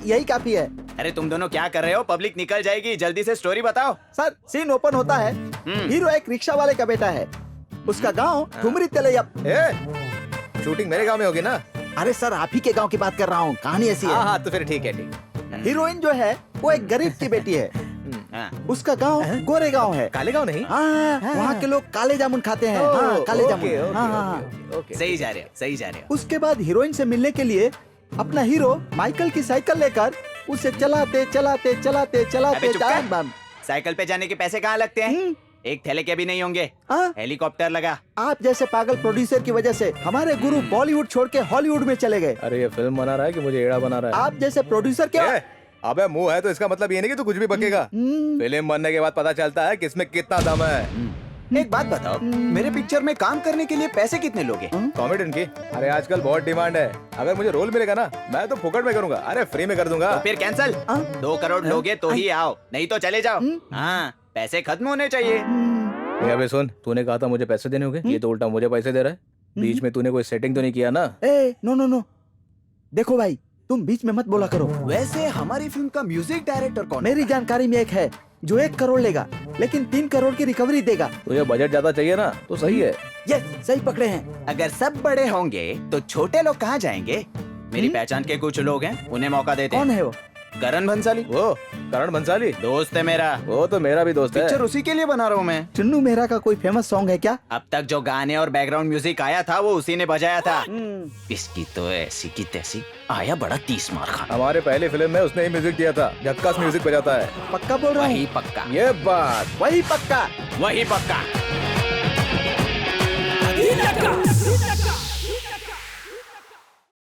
यही काफी है। अरे तुम दोनों क्या कर रहे हो? पब्लिक निकल जाएगी, जल्दी से स्टोरी बताओ। सर सीन ओपन होता है। हीरो एक रिक्शा वाले का बेटा है। उसका गांव ठुमरी तलैया। शूटिंग मेरे गांव में होगी ना? अरे सर आप ही के गांव की बात कर रहा हूँ, कहानी ऐसी है। हाँ तो फिर ठीक है, ठीक। हीरोइन जो है वो एक गरीब की बेटी है। उसका गांव गोरे गांव है। काले गांव नहीं? हाँ, वहाँ के लोग काले जामुन खाते हैं। हाँ, काले जामुन। हाँ, सही जा रहे हो, सही जा रहे हो। उसके बाद हीरोइन से मिलने के लिए अपना हीरो माइकल की साइकिल लेकर उसे चलाते चलाते चलाते चलाते साइकिल पे जाने के पैसे कहाँ लगते हैं? एक थैले के भी नहीं होंगे। हेलीकॉप्टर लगा। आप जैसे पागल प्रोड्यूसर की वजह से हमारे गुरु बॉलीवुड छोड़ के हॉलीवुड में चले गए। अरे ये फिल्म बना रहा है कि मुझे एड़ा बना रहा है? आप जैसे प्रोड्यूसर क्या? अबे मुंह है तो इसका मतलब ये नहीं कि तू कुछ भी बकेगा। फिल्म बनने के बाद पता चलता है कि इसमें कितना दम है। एक बात बताओ, मेरे पिक्चर में काम करने के लिए पैसे कितने लोगे? कॉमेडियन की? अरे आजकल बहुत डिमांड है। अगर मुझे रोल मिलेगा ना, मैं तो फुकट में करूंगा। अरे फ्री में कर दूंगा। तो फिर कैंसल। 2 करोड़ लोगे तो ही आओ, नहीं तो चले जाओ। हाँ, पैसे खत्म होने चाहिए। अबे सुन, तूने कहा था मुझे पैसे देने होंगे, ये तो उल्टा मुझे पैसे दे रहा है। बीच में तूने कोई सेटिंग तो नहीं किया ना? नो नो नो, देखो भाई तुम बीच में मत बोला करो। वैसे हमारी फिल्म का म्यूजिक डायरेक्टर कौन? मेरी जानकारी में एक है जो 1 करोड़ लेगा, लेकिन 3 करोड़ की रिकवरी देगा। तुझे बजट ज्यादा चाहिए ना, तो सही है। यस, सही पकड़े हैं। अगर सब बड़े होंगे तो छोटे लोग कहाँ जाएंगे? मेरी पहचान के कुछ लोग हैं, उन्हें मौका देते हैं। कौन है वो? करण भंसाली। वो करण भंसाली दोस्त है मेरा। वो तो मेरा भी दोस्त है। पिक्चर उसी के लिए बना रहा हूँ मैं। चुन्नू मेहरा का कोई फेमस सॉन्ग है क्या? अब तक जो गाने और बैकग्राउंड म्यूजिक आया था वो उसी ने बजाया था। इसकी तो ऐसी की तैसी, आया बड़ा 30 मार खा। हमारे पहले फिल्म में उसने ही म्यूजिक दिया था। झक्कास म्यूजिक बजाता है। पक्का बोल रहा हूँ? वही पक्का। ये बात वही पक्का। वही पक्का।